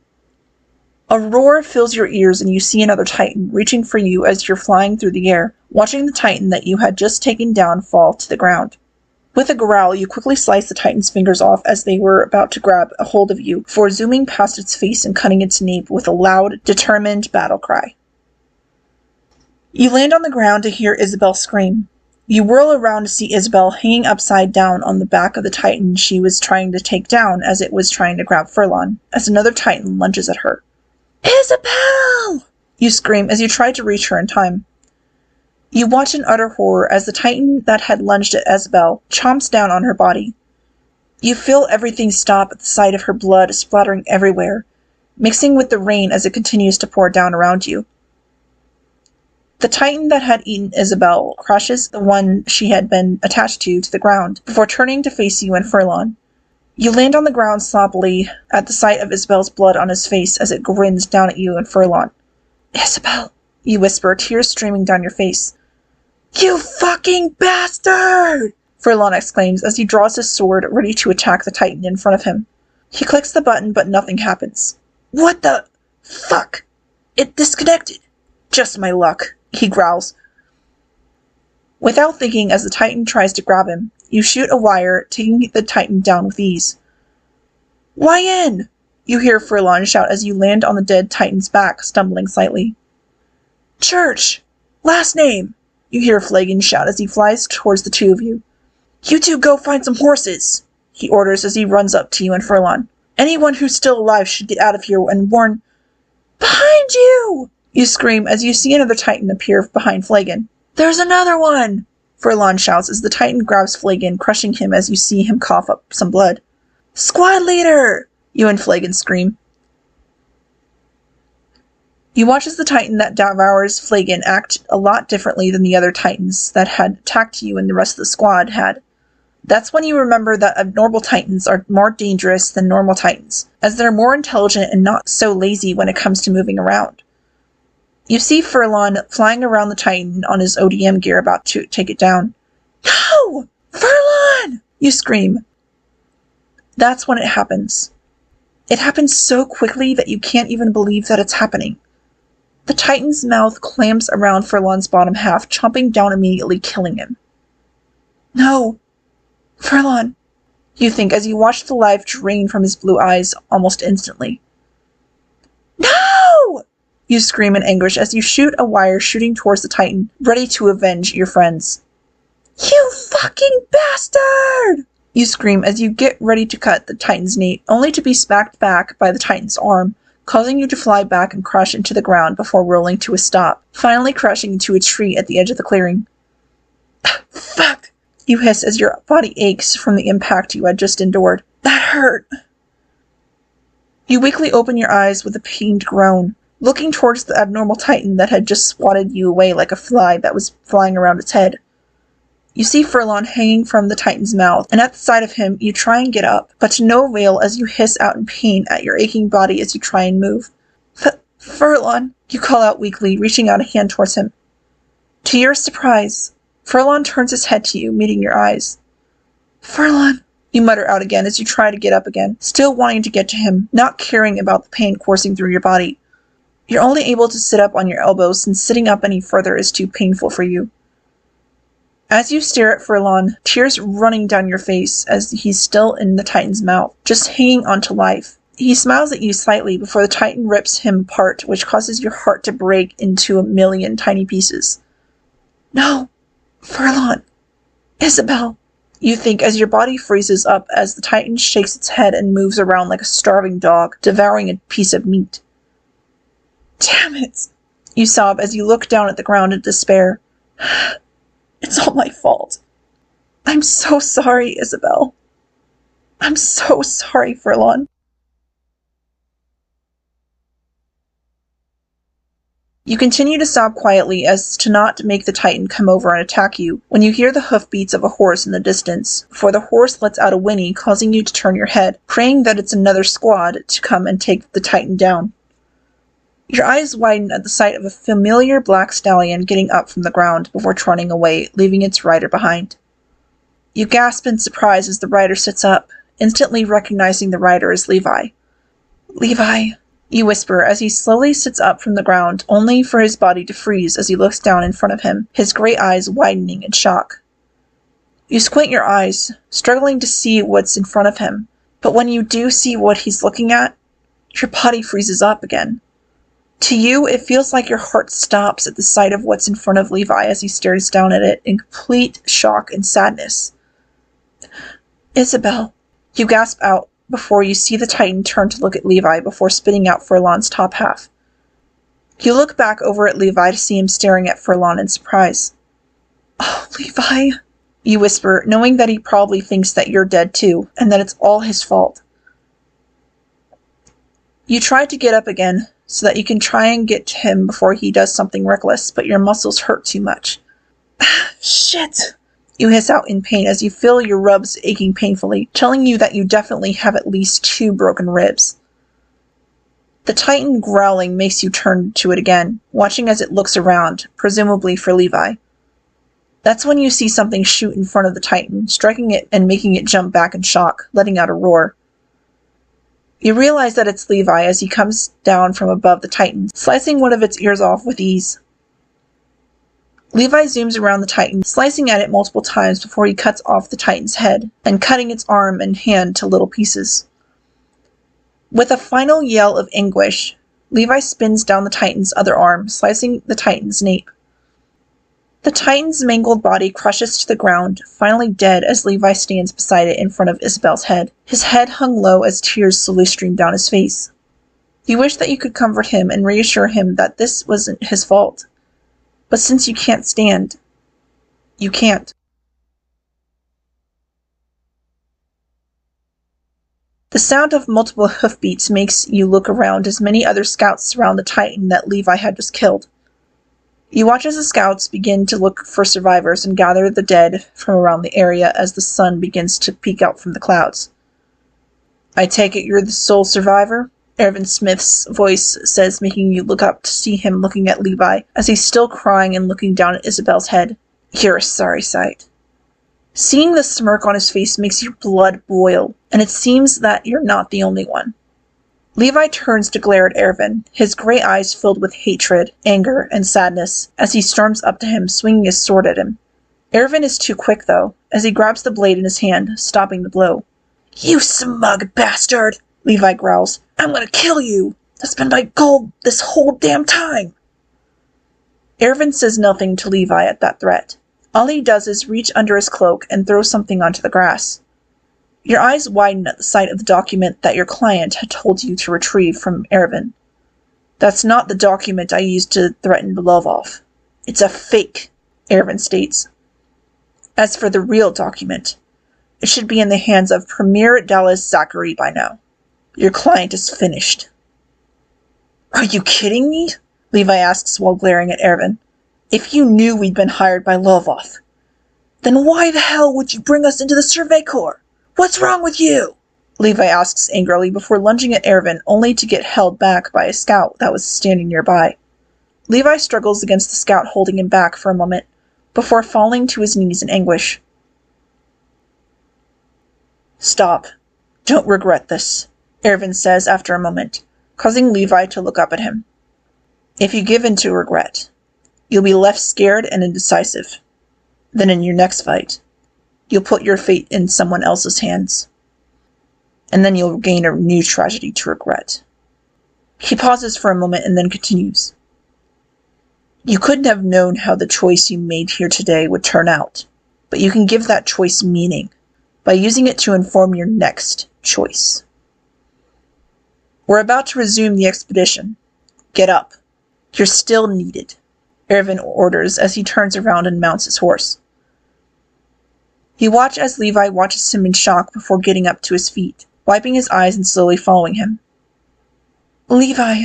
A roar fills your ears and you see another Titan reaching for you as you're flying through the air, watching the Titan that you had just taken down fall to the ground. With a growl, you quickly slice the Titan's fingers off as they were about to grab a hold of you, before zooming past its face and cutting its nape with a loud, determined battle cry. You land on the ground to hear Isabel scream. You whirl around to see Isabel hanging upside down on the back of the Titan she was trying to take down as it was trying to grab Furlon, as another Titan lunges at her. Isabel! You scream as you try to reach her in time. You watch in utter horror as the Titan that had lunged at Isabel chomps down on her body. You feel everything stop at the sight of her blood splattering everywhere, mixing with the rain as it continues to pour down around you. The Titan that had eaten Isabel crushes the one she had been attached to the ground, before turning to face you and Furlon. You land on the ground sloppily at the sight of Isabel's blood on his face as it grins down at you and Furlon. Isabel, you whisper, tears streaming down your face. You fucking bastard! Furlon exclaims as he draws his sword, ready to attack the Titan in front of him. He clicks the button, but nothing happens. What the fuck? It disconnected. Just my luck, he growls. Without thinking, as the Titan tries to grab him, you shoot a wire, taking the Titan down with ease. Why in? You hear Furlon shout as you land on the dead Titan's back, stumbling slightly. Church! Last name! You hear Flagon shout as he flies towards the two of you. You two go find some horses, he orders as he runs up to you and Furlon. Anyone who's still alive should get out of here and warn... Behind you! You scream as you see another Titan appear behind Flagon. There's another one! Furlon shouts as the Titan grabs Flagon, crushing him as you see him cough up some blood. Squad leader! You and Flagon scream. You watch as the Titan that devours Flagon act a lot differently than the other Titans that had attacked you and the rest of the squad had. That's when you remember that abnormal Titans are more dangerous than normal Titans, as they're more intelligent and not so lazy when it comes to moving around. You see Furlon flying around the Titan on his ODM gear about to take it down. No! Furlon! You scream. That's when it happens. It happens so quickly that you can't even believe that it's happening. The Titan's mouth clams around Furlon's bottom half, chomping down immediately, killing him. No! Furlon! You think as you watch the life drain from his blue eyes almost instantly. No! You scream in anguish as you shoot a wire shooting towards the Titan, ready to avenge your friends. You fucking bastard! You scream as you get ready to cut the Titan's nape, only to be smacked back by the Titan's arm, causing you to fly back and crash into the ground before rolling to a stop, finally crashing into a tree at the edge of the clearing. Fuck! You hiss as your body aches from the impact you had just endured. That hurt! You weakly open your eyes with a pained groan, looking towards the abnormal Titan that had just swatted you away like a fly that was flying around its head. You see Furlon hanging from the Titan's mouth, and at the sight of him, you try and get up, but to no avail as you hiss out in pain at your aching body as you try and move. Furlon, you call out weakly, reaching out a hand towards him. To your surprise, Furlon turns his head to you, meeting your eyes. Furlon, you mutter out again as you try to get up again, still wanting to get to him, not caring about the pain coursing through your body. You're only able to sit up on your elbows since sitting up any further is too painful for you. As you stare at Furlon, tears running down your face as he's still in the Titan's mouth, just hanging on to life. He smiles at you slightly before the Titan rips him apart, which causes your heart to break into a million tiny pieces. No! Furlon! Isabel! You think as your body freezes up as the Titan shakes its head and moves around like a starving dog, devouring a piece of meat. Damn it! You sob as you look down at the ground in despair. It's all my fault. I'm so sorry, Isabel. I'm so sorry, Furlon. You continue to sob quietly as to not make the Titan come over and attack you when you hear the hoofbeats of a horse in the distance, before the horse lets out a whinny, causing you to turn your head, praying that it's another squad to come and take the Titan down. Your eyes widen at the sight of a familiar black stallion getting up from the ground before trotting away, leaving its rider behind. You gasp in surprise as the rider sits up, instantly recognizing the rider as Levi. Levi, you whisper as he slowly sits up from the ground, only for his body to freeze as he looks down in front of him, his gray eyes widening in shock. You squint your eyes, struggling to see what's in front of him, but when you do see what he's looking at, your body freezes up again. To you, it feels like your heart stops at the sight of what's in front of Levi as he stares down at it in complete shock and sadness. Isabel, you gasp out before you see the Titan turn to look at Levi before spitting out Furlon's top half. You look back over at Levi to see him staring at Furlon in surprise. Oh, Levi, you whisper, knowing that he probably thinks that you're dead too, and that it's all his fault. You try to get up again, so that you can try and get to him before he does something reckless, but your muscles hurt too much. Shit! You hiss out in pain as you feel your ribs aching painfully, telling you that you definitely have at least 2 broken ribs. The Titan growling makes you turn to it again, watching as it looks around, presumably for Levi. That's when you see something shoot in front of the Titan, striking it and making it jump back in shock, letting out a roar. You realize that it's Levi as he comes down from above the Titan, slicing one of its ears off with ease. Levi zooms around the Titan, slicing at it multiple times before he cuts off the Titan's head, and cutting its arm and hand to little pieces. With a final yell of anguish, Levi spins down the Titan's other arm, slicing the Titan's nape. The Titan's mangled body crushes to the ground, finally dead as Levi stands beside it in front of Isabel's head, his head hung low as tears slowly streamed down his face. You wish that you could comfort him and reassure him that this wasn't his fault. But since you can't stand, You can't. The sound of multiple hoofbeats makes you look around as many other scouts surround the Titan that Levi had just killed. You watch as the scouts begin to look for survivors and gather the dead from around the area as the sun begins to peek out from the clouds. I take it you're the sole survivor? Ervin Smith's voice says, making you look up to see him looking at Levi as he's still crying and looking down at Isabel's head. You're a sorry sight. Seeing the smirk on his face makes your blood boil, and it seems that you're not the only one. Levi turns to glare at Ervin, his gray eyes filled with hatred, anger, and sadness, as he storms up to him, swinging his sword at him. Ervin is too quick, though, as he grabs the blade in his hand, stopping the blow. You smug bastard! Levi growls. I'm gonna kill you! That's been my goal this whole damn time! Ervin says nothing to Levi at that threat. All he does is reach under his cloak and throw something onto the grass. Your eyes widen at the sight of the document that your client had told you to retrieve from Ervin. That's not the document I used to threaten Belovov. It's a fake, Ervin states. As for the real document, it should be in the hands of Premier Dallas Zachary by now. Your client is finished. Are you kidding me? Levi asks while glaring at Ervin. If you knew we'd been hired by Lovov, then why the hell would you bring us into the Survey Corps? What's wrong with you? Levi asks angrily before lunging at Ervin, only to get held back by a scout that was standing nearby. Levi struggles against the scout holding him back for a moment, before falling to his knees in anguish. Stop. Don't regret this, Ervin says after a moment, causing Levi to look up at him. If you give in to regret, you'll be left scared and indecisive. Then in your next fight, you'll put your fate in someone else's hands. And then you'll gain a new tragedy to regret. He pauses for a moment and then continues. You couldn't have known how the choice you made here today would turn out, but you can give that choice meaning by using it to inform your next choice. We're about to resume the expedition. Get up. You're still needed, Ervin orders as he turns around and mounts his horse. You watch as Levi watches him in shock before getting up to his feet, wiping his eyes and slowly following him. Levi,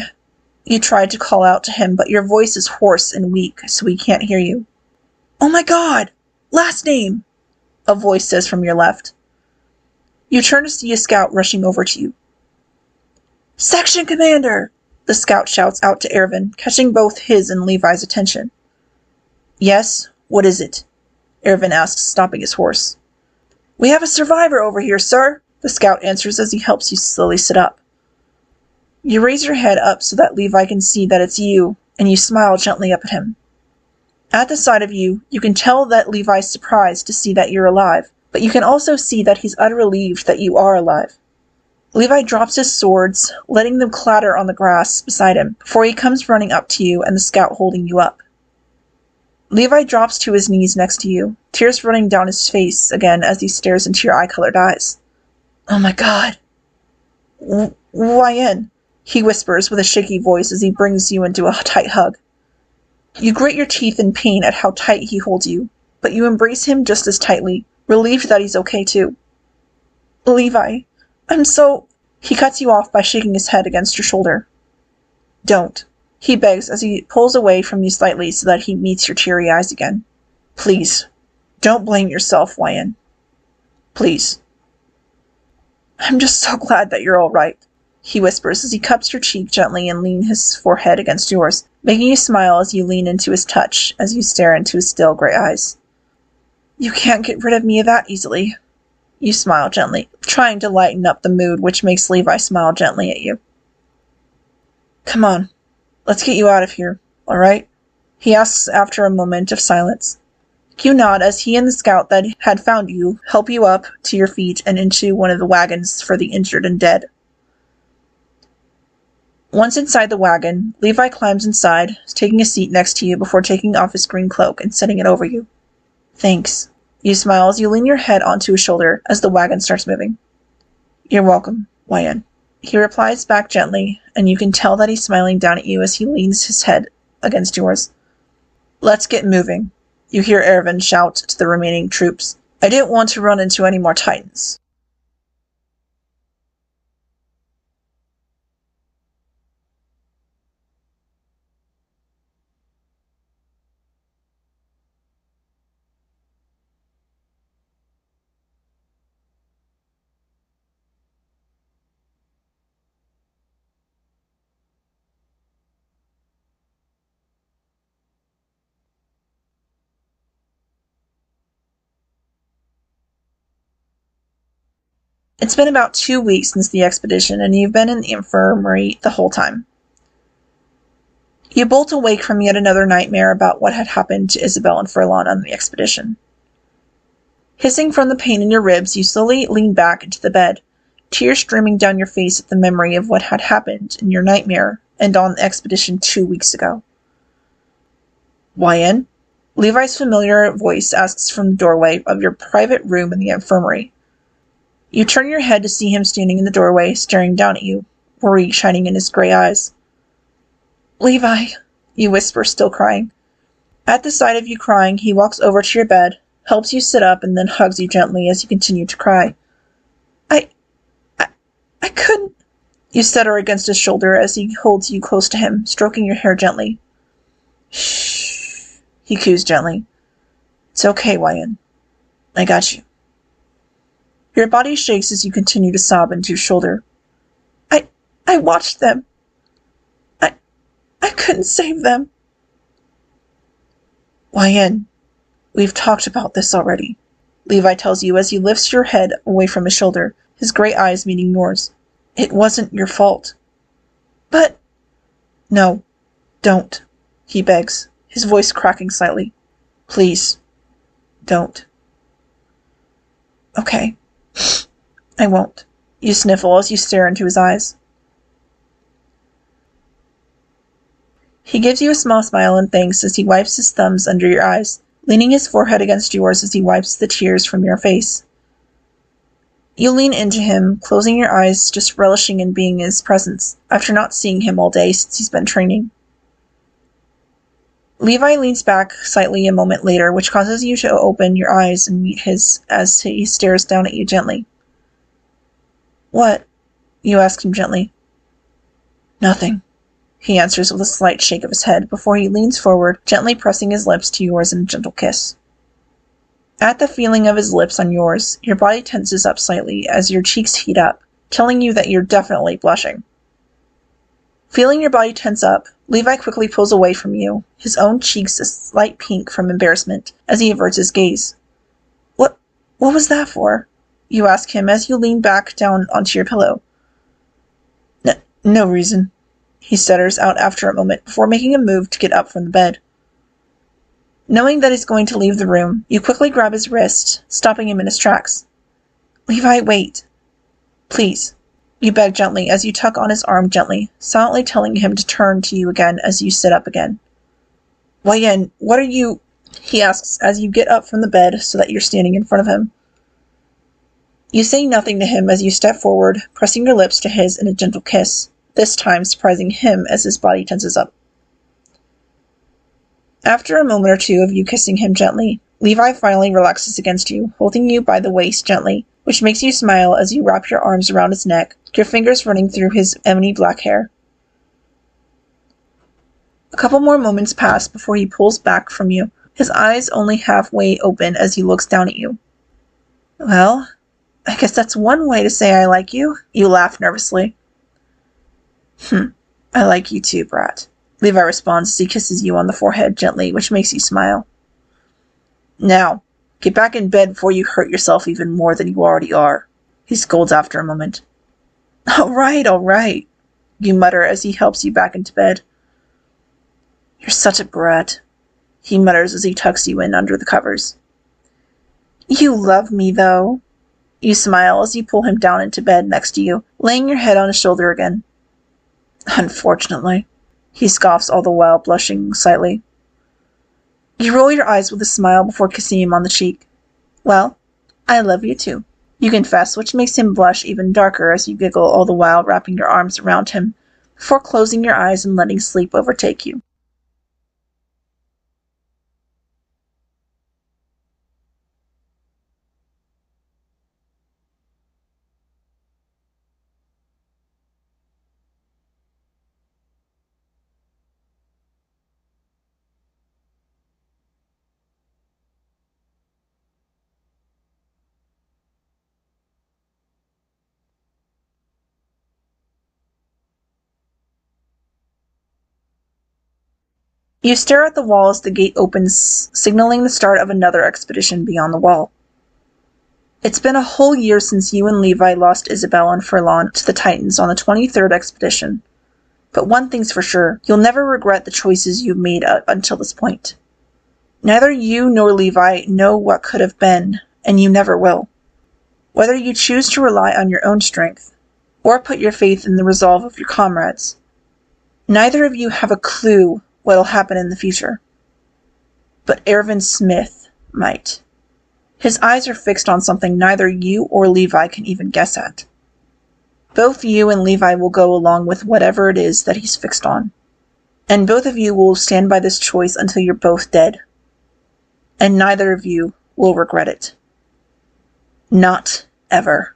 you tried to call out to him, but your voice is hoarse and weak, so he can't hear you. Oh my God! Last name! A voice says from your left. You turn to see a scout rushing over to you. Section Commander! The scout shouts out to Ervin, catching both his and Levi's attention. Yes, what is it? Ervin asks, stopping his horse. We have a survivor over here, sir, the scout answers as he helps you slowly sit up. You raise your head up so that Levi can see that it's you, and you smile gently up at him. At the sight of you, you can tell that Levi's surprised to see that you're alive, but you can also see that he's utterly relieved that you are alive. Levi drops his swords, letting them clatter on the grass beside him, before he comes running up to you and the scout holding you up. Levi drops to his knees next to you, tears running down his face again as he stares into your eye-colored eyes. Oh my God. YN, he whispers with a shaky voice as he brings you into a tight hug. You grit your teeth in pain at how tight he holds you, but you embrace him just as tightly, relieved that he's okay too. Levi, I'm so... He cuts you off by shaking his head against your shoulder. Don't, he begs as he pulls away from you slightly so that he meets your teary eyes again. Please, don't blame yourself, YN. Please. I'm just so glad that you're all right, he whispers as he cups your cheek gently and leans his forehead against yours, making you smile as you lean into his touch as you stare into his still gray eyes. You can't get rid of me that easily. You smile gently, trying to lighten up the mood, which makes Levi smile gently at you. Come on, let's get you out of here, all right? He asks after a moment of silence. You nod as he and the scout that had found you help you up to your feet and into one of the wagons for the injured and dead. Once inside the wagon, Levi climbs inside, taking a seat next to you before taking off his green cloak and setting it over you. Thanks. You smile as you lean your head onto his shoulder as the wagon starts moving. You're welcome, YN. He replies back gently, and you can tell that he's smiling down at you as he leans his head against yours. Let's get moving. You hear Ervin shout to the remaining troops. I didn't want to run into any more Titans. It's been about 2 weeks since the expedition, and you've been in the infirmary the whole time. You bolt awake from yet another nightmare about what had happened to Isabel and Furlon on the expedition. Hissing from the pain in your ribs, you slowly lean back into the bed, tears streaming down your face at the memory of what had happened in your nightmare and on the expedition 2 weeks ago. YN? Levi's familiar voice asks from the doorway of your private room in the infirmary. You turn your head to see him standing in the doorway, staring down at you, worry shining in his gray eyes. Levi, you whisper, still crying. At the sight of you crying, he walks over to your bed, helps you sit up, and then hugs you gently as you continue to cry. I couldn't, you stutter against his shoulder as he holds you close to him, stroking your hair gently. Shh, he coos gently. It's okay, YN. I got you. Your body shakes as you continue to sob into his shoulder. I watched them. I couldn't save them. YN, we've talked about this already, Levi tells you as he lifts your head away from his shoulder, his gray eyes meeting yours. It wasn't your fault. But... No, don't, he begs, his voice cracking slightly. Please, don't. Okay. I won't. You sniffle as you stare into his eyes. He gives you a small smile and thanks as he wipes his thumbs under your eyes, leaning his forehead against yours as he wipes the tears from your face. You lean into him, closing your eyes, just relishing in being in his presence, after not seeing him all day since he's been training. Levi leans back slightly a moment later, which causes you to open your eyes and meet his as he stares down at you gently. What? You ask him gently. Nothing, he answers with a slight shake of his head before he leans forward, gently pressing his lips to yours in a gentle kiss. At the feeling of his lips on yours, your body tenses up slightly as your cheeks heat up, telling you that you're definitely blushing. Feeling your body tense up, Levi quickly pulls away from you, his own cheeks a slight pink from embarrassment, as he averts his gaze. What was that for? You ask him as you lean back down onto your pillow. No reason, he stutters out after a moment before making a move to get up from the bed. Knowing that he's going to leave the room, you quickly grab his wrist, stopping him in his tracks. Levi, wait. Please, you beg gently as you tug on his arm gently, silently telling him to turn to you again as you sit up again. YN, what are you... he asks as you get up from the bed so that you're standing in front of him. You say nothing to him as you step forward, pressing your lips to his in a gentle kiss, this time surprising him as his body tenses up. After a moment or two of you kissing him gently, Levi finally relaxes against you, holding you by the waist gently, which makes you smile as you wrap your arms around his neck, your fingers running through his ebony black hair. A couple more moments pass before he pulls back from you, his eyes only halfway open as he looks down at you. Well, I guess that's one way to say I like you, you laugh nervously. I like you too, brat, Levi responds as he kisses you on the forehead gently, which makes you smile. Now, get back in bed before you hurt yourself even more than you already are, he scolds after a moment. All right, you mutter as he helps you back into bed. You're such a brat, he mutters as he tucks you in under the covers. You love me, though. You smile as you pull him down into bed next to you, laying your head on his shoulder again. Unfortunately, he scoffs all the while, blushing slightly. You roll your eyes with a smile before kissing him on the cheek. Well, I love you too, you confess, which makes him blush even darker as you giggle all the while wrapping your arms around him, before closing your eyes and letting sleep overtake you. You stare at the wall as the gate opens, signaling the start of another expedition beyond the wall. It's been a whole year since you and Levi lost Isabel and Furlan to the Titans on the 23rd expedition. But one thing's for sure, you'll never regret the choices you've made up until this point. Neither you nor Levi know what could have been, and you never will. Whether you choose to rely on your own strength, or put your faith in the resolve of your comrades, neither of you have a clue what'll happen in the future. But Ervin Smith might. His eyes are fixed on something neither you or Levi can even guess at. Both you and Levi will go along with whatever it is that he's fixed on. And both of you will stand by this choice until you're both dead. And neither of you will regret it. Not ever.